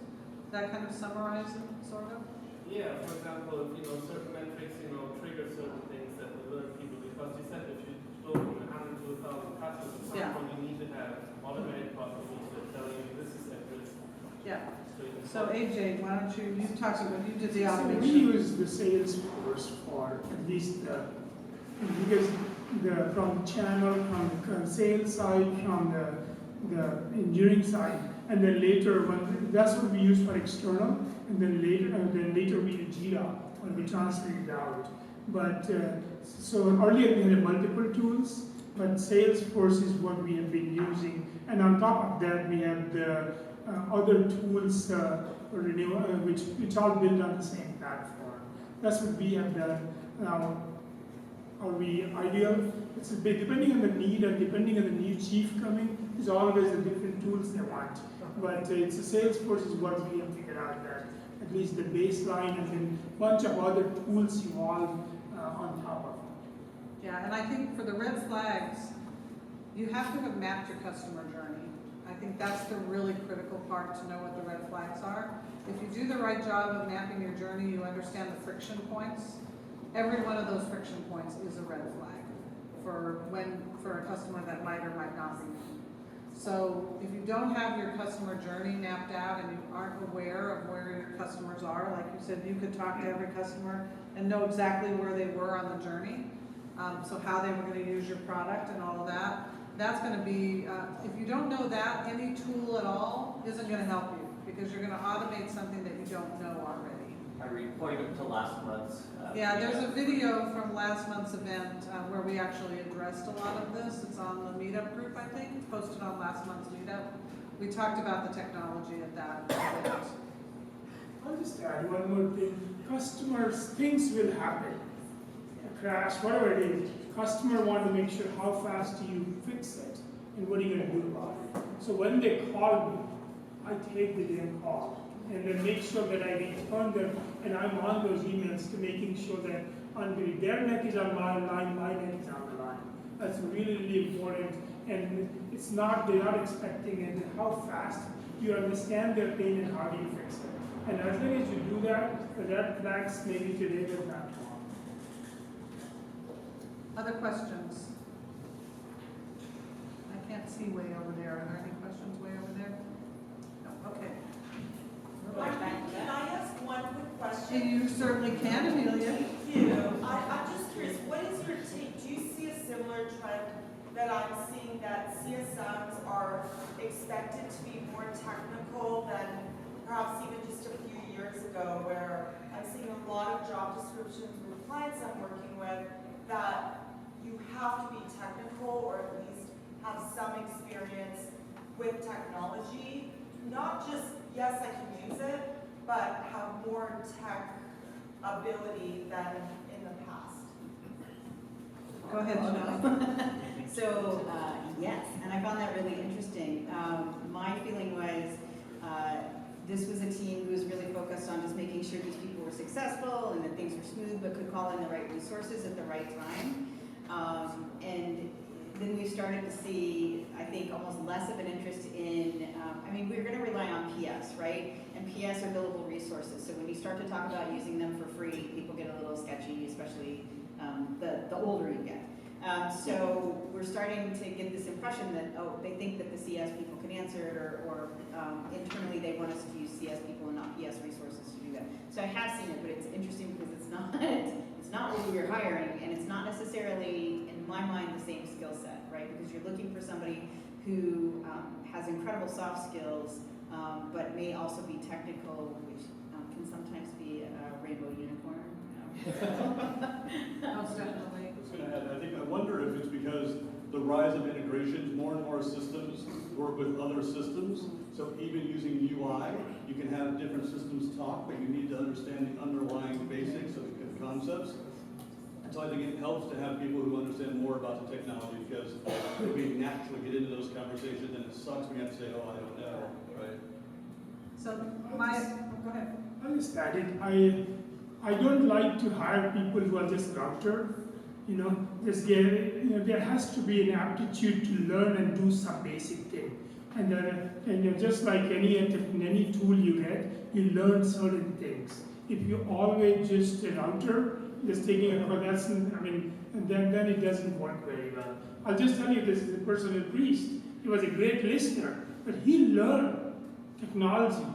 That kind of summarize it, sort of? Yeah, for example, certain metrics, trigger certain things that alert people, because you said if you go from 100 to 1,000 customers, at some point you need to have automated processes that tell you this is at risk. Yeah. So AJ, why don't you talk about, you did the So automation. we use the Salesforce for at least because from channel, from the sales side, from the engineering side, and then later that's what we use for external, and then later we use Jira when we translate it out. But so earlier we had multiple tools, but Salesforce is what we have been using, and on top of that we have the other tools which all built on the same platform. That's what we have done. Now, are we ideal? It's a bit depending on the need and depending on the new chief coming. There's always the different tools they want. But it's a Salesforce is what we have figured out that at least the baseline and then a bunch of other tools evolve on top of it. Yeah, and I think for the red flags, you have to have mapped your customer journey. I think that's the really critical part to know what the red flags are. If you do the right job of mapping your journey, you understand the friction points. Every one of those friction points is a red flag for a customer that might or might not be. So if you don't have your customer journey mapped out and you aren't aware of where your customers are, like you said, you could talk to every customer and know exactly where they were on the journey. So how they were going to use your product and all of that. That's going to be, if you don't know that, any tool at all isn't going to help you because you're going to automate something that you don't know already. I repointed them to last month's. Yeah, there's a video from last month's event where we actually addressed a lot of this. It's on the meetup group, I think. It's posted on last month's meetup. We talked about the technology at that event. I'll just add one more thing. Customers, things will happen. A crash, whatever it is. Customer want to make sure how fast do you fix it and what are you going to do about it. So when they call me, I take the damn call and then make sure that I return them and I'm on those emails to making sure that their neck is on my line, my neck is on the line. That's really, really important. And it's not, they're not expecting it. How fast you understand their pain and how do you fix it. And as long as you do that, the red flags maybe today but not tomorrow. Other questions? I can't see way over there. Are there any questions way over there? No, okay. Can I ask one quick question? You certainly can, Amelia. Thank you. I'm just curious, what is your take? Do you see a similar trend that I'm seeing that CSMs are expected to be more technical than perhaps even just a few years ago, where I'm seeing a lot of job descriptions with clients I'm working with that you have to be technical or at least have some experience with technology, not just, yes, I can use it, but have more tech ability than in the past. Go ahead, Janelle. So, yes, and I found that really interesting. My feeling was this was a team who was really focused on just making sure these people were successful and that things were smooth, but could call in the right resources at the right time. And then we started to see, I think, almost less of an interest in, we're going to rely on PS, right? And PS are billable resources. So when you start to talk about using them for free, people get a little sketchy, especially the older you get. So we're starting to get this impression that, they think that the CS people can answer it, or internally they want us to use CS people and not PS resources to do that. So I have seen it, but it's interesting because it's not what we were hiring, and it's not necessarily, in my mind, the same skill set, right? Because you're looking for somebody who has incredible soft skills, but may also be technical, which can sometimes be a rainbow unicorn. Most definitely. I wonder if it's because the rise of integrations, more and more systems work with other systems. So even using UI, you can have different systems talk, but you need to understand the underlying basics of the concepts. So I think it helps to have people who understand more about the technology, because if we naturally get into those conversations, then it sucks when you have to say, oh, I don't know, right? So go ahead. I'll just add it. I don't like to hire people who are just router. There has to be an aptitude to learn and do some basic thing. And just like any tool you get, you learn certain things. If you always just a router, just taking a lesson, then it doesn't work very well. I'll just tell you, this is a personal priest. He was a great listener, but he learned technology.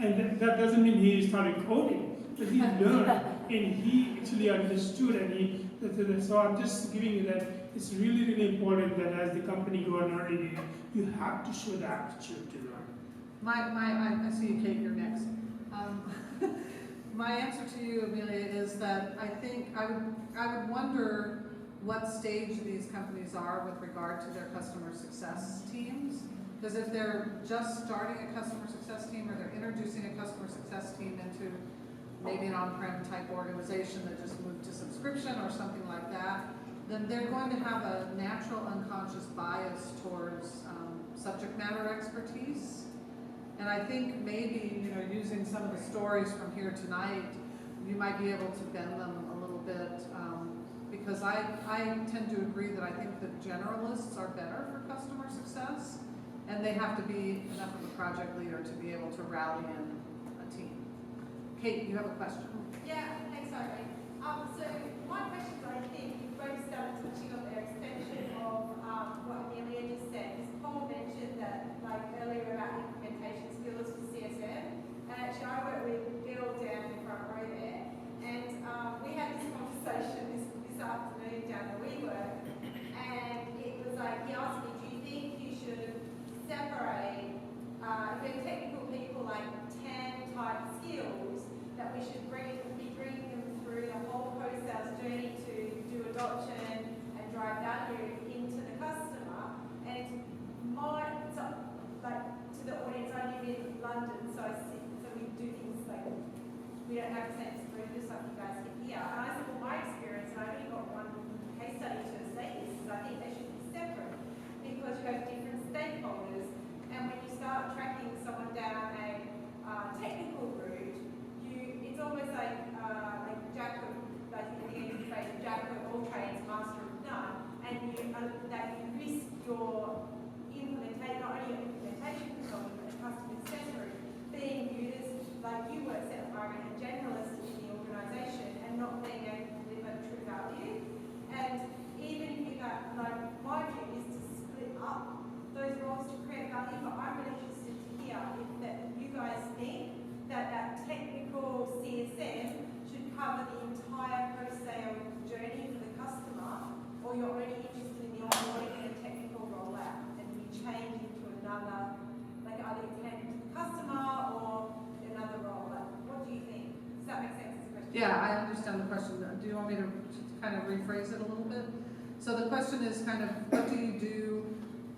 And that doesn't mean he started coding, but he learned and he actually understood. So I'm just giving you that it's really, really important that as the company goes on early, you have to show the aptitude to learn. I see you, Kate, you're next. My answer to you, Amelia, is that I think I would wonder what stage these companies are with regard to their customer success teams. Because if they're just starting a customer success team, or they're introducing a customer success team into maybe an on-prem type organization that just moved to subscription or something like that, then they're going to have a natural unconscious bias towards subject matter expertise. And I think maybe, using some of the stories from here tonight, you might be able to bend them a little bit, because I tend to agree that I think that generalists are better for customer success, and they have to be enough of a project leader to be able to rally in a team. Kate, you have a question? Yeah, thanks, Irene. So my question is, I think you both started touching on the extension of what Amelia just said. Because Paul mentioned that, like earlier, about implementation skills for CSM. And actually, I work with Bill down in the front row there. And we had this conversation this afternoon down where we work. And it was like, he asked me, do you think you should separate, if we have technical people like 10 type skills, that we should be bringing them through the whole post-sales journey to do adoption and drive value into the customer. And to the audience, I live in London, so we do things like, we don't have the same experience like you guys get here. And I said, well, my experience, and I've only got one case study to say this, is I think they should be separate because you have different stakeholders. And when you start tracking someone down a technical route, it's almost like jack of, like in the English phrase, jack of all trades, master of none, and that you risk your implementation, not only your implementation consultant, but the customer success route, being viewed as, like you were said, Irene, a generalist in the organisation and not being able to deliver true value. And even if you got, like, my view is to split up those roles to create value, but I'm really interested to hear if that you guys think that technical CSM should cover the entire post-sale journey for the customer, or you're only interested in the onboarding and the technical rollout, and you change into another, like either you take it to the customer or another role. Like, what do you think? Does that make sense as a question? Yeah, I understand the question. Do you want me to kind of rephrase it a little bit? So the question is kind of, what do you do?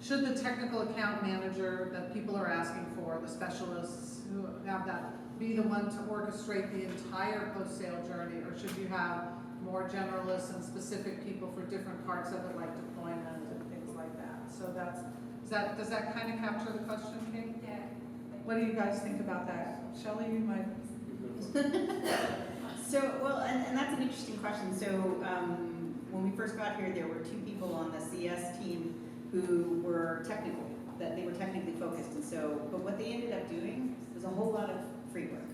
Should the technical account manager that people are asking for, the specialists who have that, be the one to orchestrate the entire post-sale journey, or should you have more generalists and specific people for different parts of it, like deployment and things like that? So does that kind of capture the question, Kate? Yeah. What do you guys think about that? Shelley, you might. So, well, and that's an interesting question. So when we first got here, there were 2 people on the CS team who were technical, that they were technically focused. And so, but what they ended up doing was a whole lot of free work.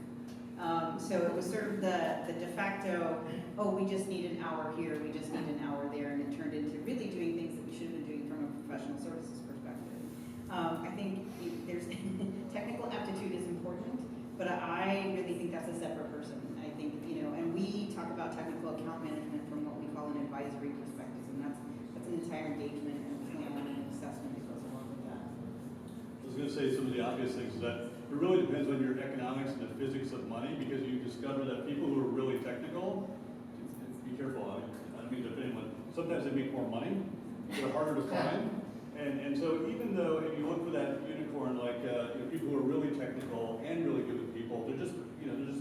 So it was sort of the de facto, oh, we just need an hour here, we just need an hour there, and it turned into really doing things that we should have been doing from a professional services perspective. I think there's technical aptitude is important, but I really think that's a separate person. I think, and we talk about technical account management from what we call an advisory perspective, and that's an entire engagement and plan and assessment that goes along with that. I was going to say some of the obvious things is that it really depends on your economics and the physics of money, because you discover that people who are really technical, be careful, I don't mean to offend anyone, sometimes they make more money, they're harder to find. And so even though if you look for that unicorn, like people who are really technical and really good with people, they're just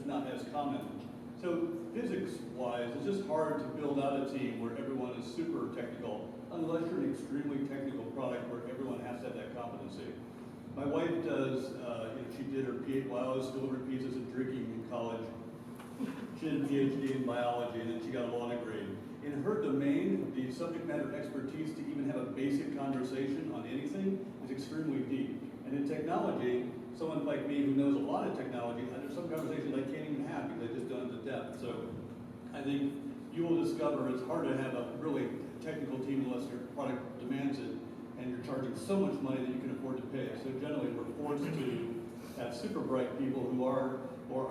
not as common. So physics-wise, it's just hard to build out a team where everyone is super technical, unless you're an extremely technical product where everyone has to have that competency. My wife does, she did her PhD while I was delivering pizzas and drinking in college. She did a PhD in biology, and then she got a law degree. In her domain, the subject matter expertise to even have a basic conversation on anything is extremely deep. And in technology, someone like me who knows a lot of technology, there's some conversations I can't even have because I just don't have the depth. So I think you will discover it's hard to have a really technical team unless your product demands it, and you're charging so much money that you can afford to pay. So generally, we're forced to have super bright people who are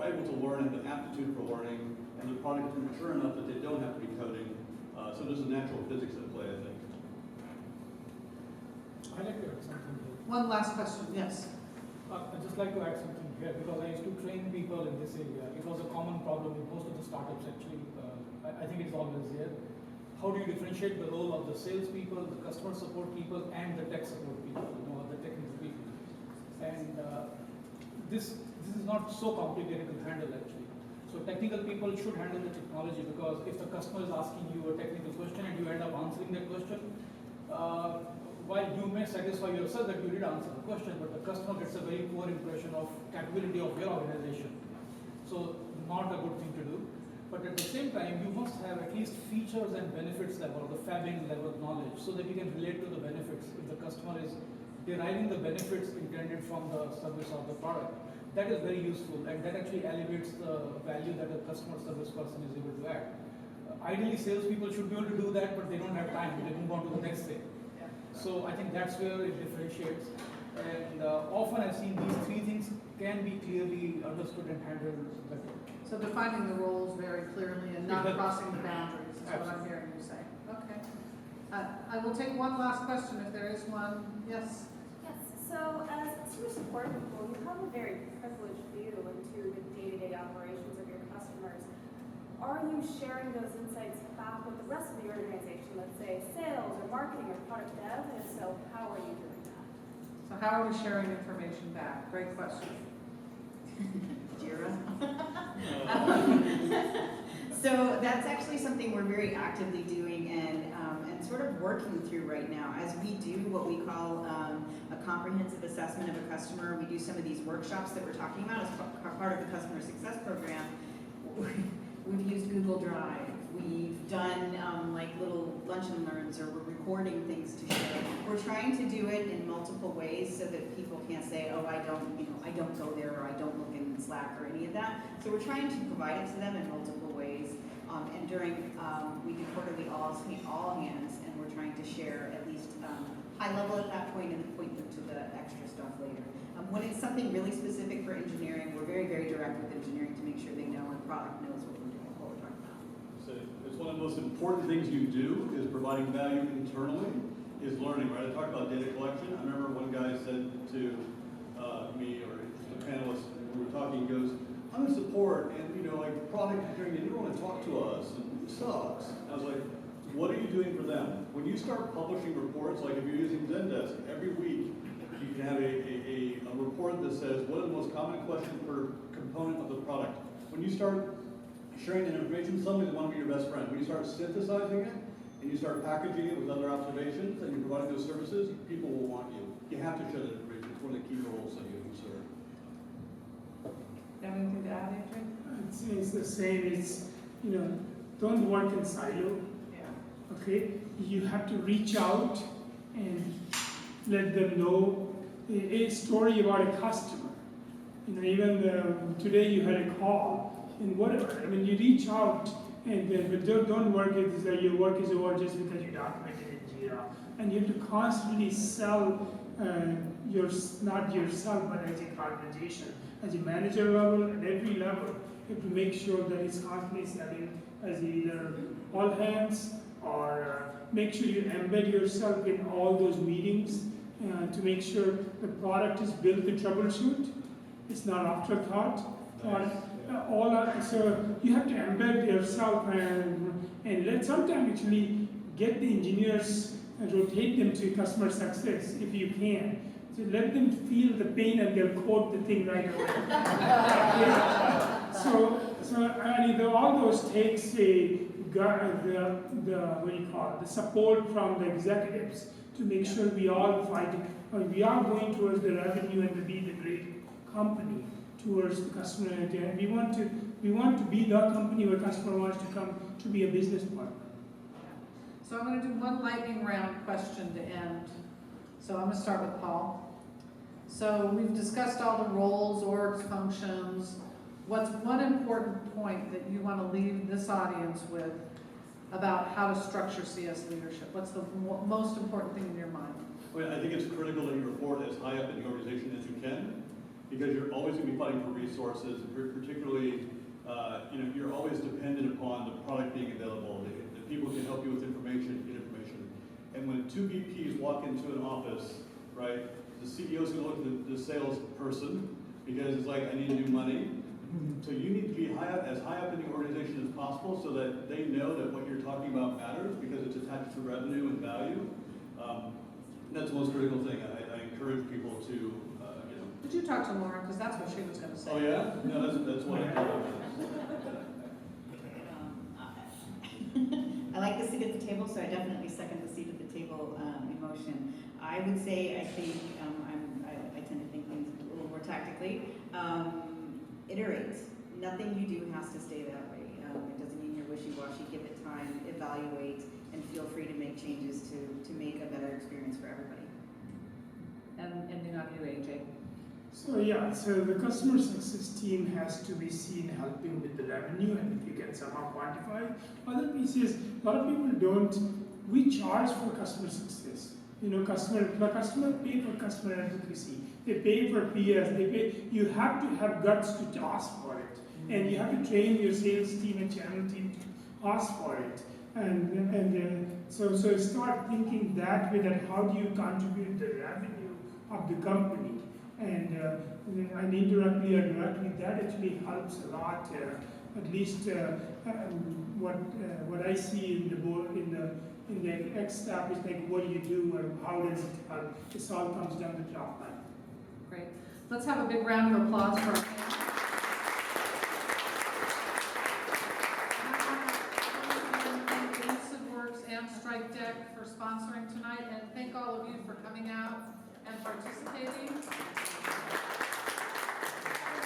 able to learn, have an aptitude for learning, and the product is mature enough that they don't have to be coding. So there's a natural physics at play, I think. I'd like to add something here. One last question, yes. I'd just like to add something here because I used to train people in this area. It was a common problem with most of the startups actually. I think it's always there. How do you differentiate the role of the salespeople, the customer support people, and the tech support people, the technical people? And this is not so complicated to handle actually. So technical people should handle the technology, because if the customer is asking you a technical question and you end up answering that question, while you may satisfy yourself that you did answer the question, but the customer gets a very poor impression of capability of your organization. So not a good thing to do. But at the same time, you must have at least features and benefits level, the fabbing level of knowledge, so that you can relate to the benefits. If the customer is deriving the benefits intended from the service or the product, that is very useful, and that actually elevates the value that a customer service person is able to add. Ideally, salespeople should be able to do that, but they don't have time. They move on to the next thing. So I think that's where it differentiates. And often I've seen these three things can be clearly understood and handled better. So defining the roles very clearly and not crossing the boundaries is what I'm hearing you say. Okay. I will take one last question if there is one. Yes? Yes, so as customer support people, you have a very privileged view into the day-to-day operations of your customers. Are you sharing those insights back with the rest of the organization, let's say sales or marketing or product dev? And if so, how are you doing that? So how are we sharing information back? Great question. Jira. So that's actually something we're very actively doing and sort of working through right now as we do what we call a comprehensive assessment of a customer. We do some of these workshops that we're talking about as part of the Customer Success Program. We've used Google Drive. We've done like little lunch and learns, or we're recording things to share. We're trying to do it in multiple ways so that people can't say, oh, I don't go there, or I don't look in Slack or any of that. So we're trying to provide it to them in multiple ways. And during, we do quarterly all hands, and we're trying to share at least high level at that point and point them to the extra stuff later. When it's something really specific for engineering, we're very, very direct with engineering to make sure they know and product knows what we're doing, what we're talking about. So it's one of the most important things you do is providing value internally, is learning, right? I talked about data collection. I remember one guy said to me, or the panelist, we were talking, he goes, I'm in support, and like product engineering, and you don't want to talk to us, and it sucks. I was like, what are you doing for them? When you start publishing reports, like if you're using Zendesk, every week you can have a report that says, what are the most common questions per component of the product? When you start sharing that information, suddenly they want to be your best friend. When you start synthesizing it, and you start packaging it with other observations, and you're providing those services, people will want you. You have to share that information. It's one of the key roles that you serve. Have anything to add, Adrian? It's the same. It's, don't work in silo. Yeah. Okay? You have to reach out and let them know a story about a customer. Even today you had a call and whatever. I mean, you reach out and but don't work it as though your work is over just because you documented it in Jira. And you have to constantly sell not yourself, but as a organization, as a manager level, at every level. You have to make sure that it's constantly selling as either all hands, or make sure you embed yourself in all those meetings to make sure the product is built to troubleshoot. It's not afterthought. So you have to embed yourself and let sometimes actually get the engineers and rotate them to customer success if you can. So let them feel the pain and they'll quote the thing right away. So all those takes the support from the executives to make sure we all fight. We are going towards the revenue and to be the great company towards the customer, and we want to be the company where customer wants to come to be a business partner. So I'm going to do one lightning round question to end. So I'm going to start with Paul. So we've discussed all the roles, orgs, functions. What's one important point that you want to leave this audience with about how to structure CS leadership? What's the most important thing in your mind? Well, I think it's critical that you report as high up in the organization as you can, because you're always going to be fighting for resources, particularly, you're always dependent upon the product being available. The people can help you with information, get information. And when two VPs walk into an office, right, the CEO's going to look at the salesperson because it's like, I need new money. So you need to be as high up in the organization as possible so that they know that what you're talking about matters because it's attached to revenue and value. That's the most critical thing. I encourage people to, Did you talk to Lauren? Because that's what she was going to say. Oh yeah? No, that's what I do. I like the seat at the table, so I definitely second the seat at the table emotion. I would say, I tend to think things a little more tactically. Iterate. Nothing you do has to stay that way. It wishy-washy, give it time, evaluate, and feel free to make changes to make a better experience for everybody. And ending on you, AJ. So yeah, so the customer success team has to be seen helping with the revenue, and if you can somehow quantify. Other pieces, a lot of people don't, we charge for customer success. You know, the customer pay for customer advocacy. They pay for PS, they pay, you have to have guts to ask for it. And you have to train your sales team and channel team to ask for it. So start thinking that way, that how do you contribute the revenue of the company? And indirectly or directly, that actually helps a lot. At least what I see in the board, in the X staff is like, what do you do and how does it help? This all comes down to top line. Great. Let's have a big round of applause for our panel. Thank Lucidworks and Strikedeck for sponsoring tonight, and thank all of you for coming out and participating.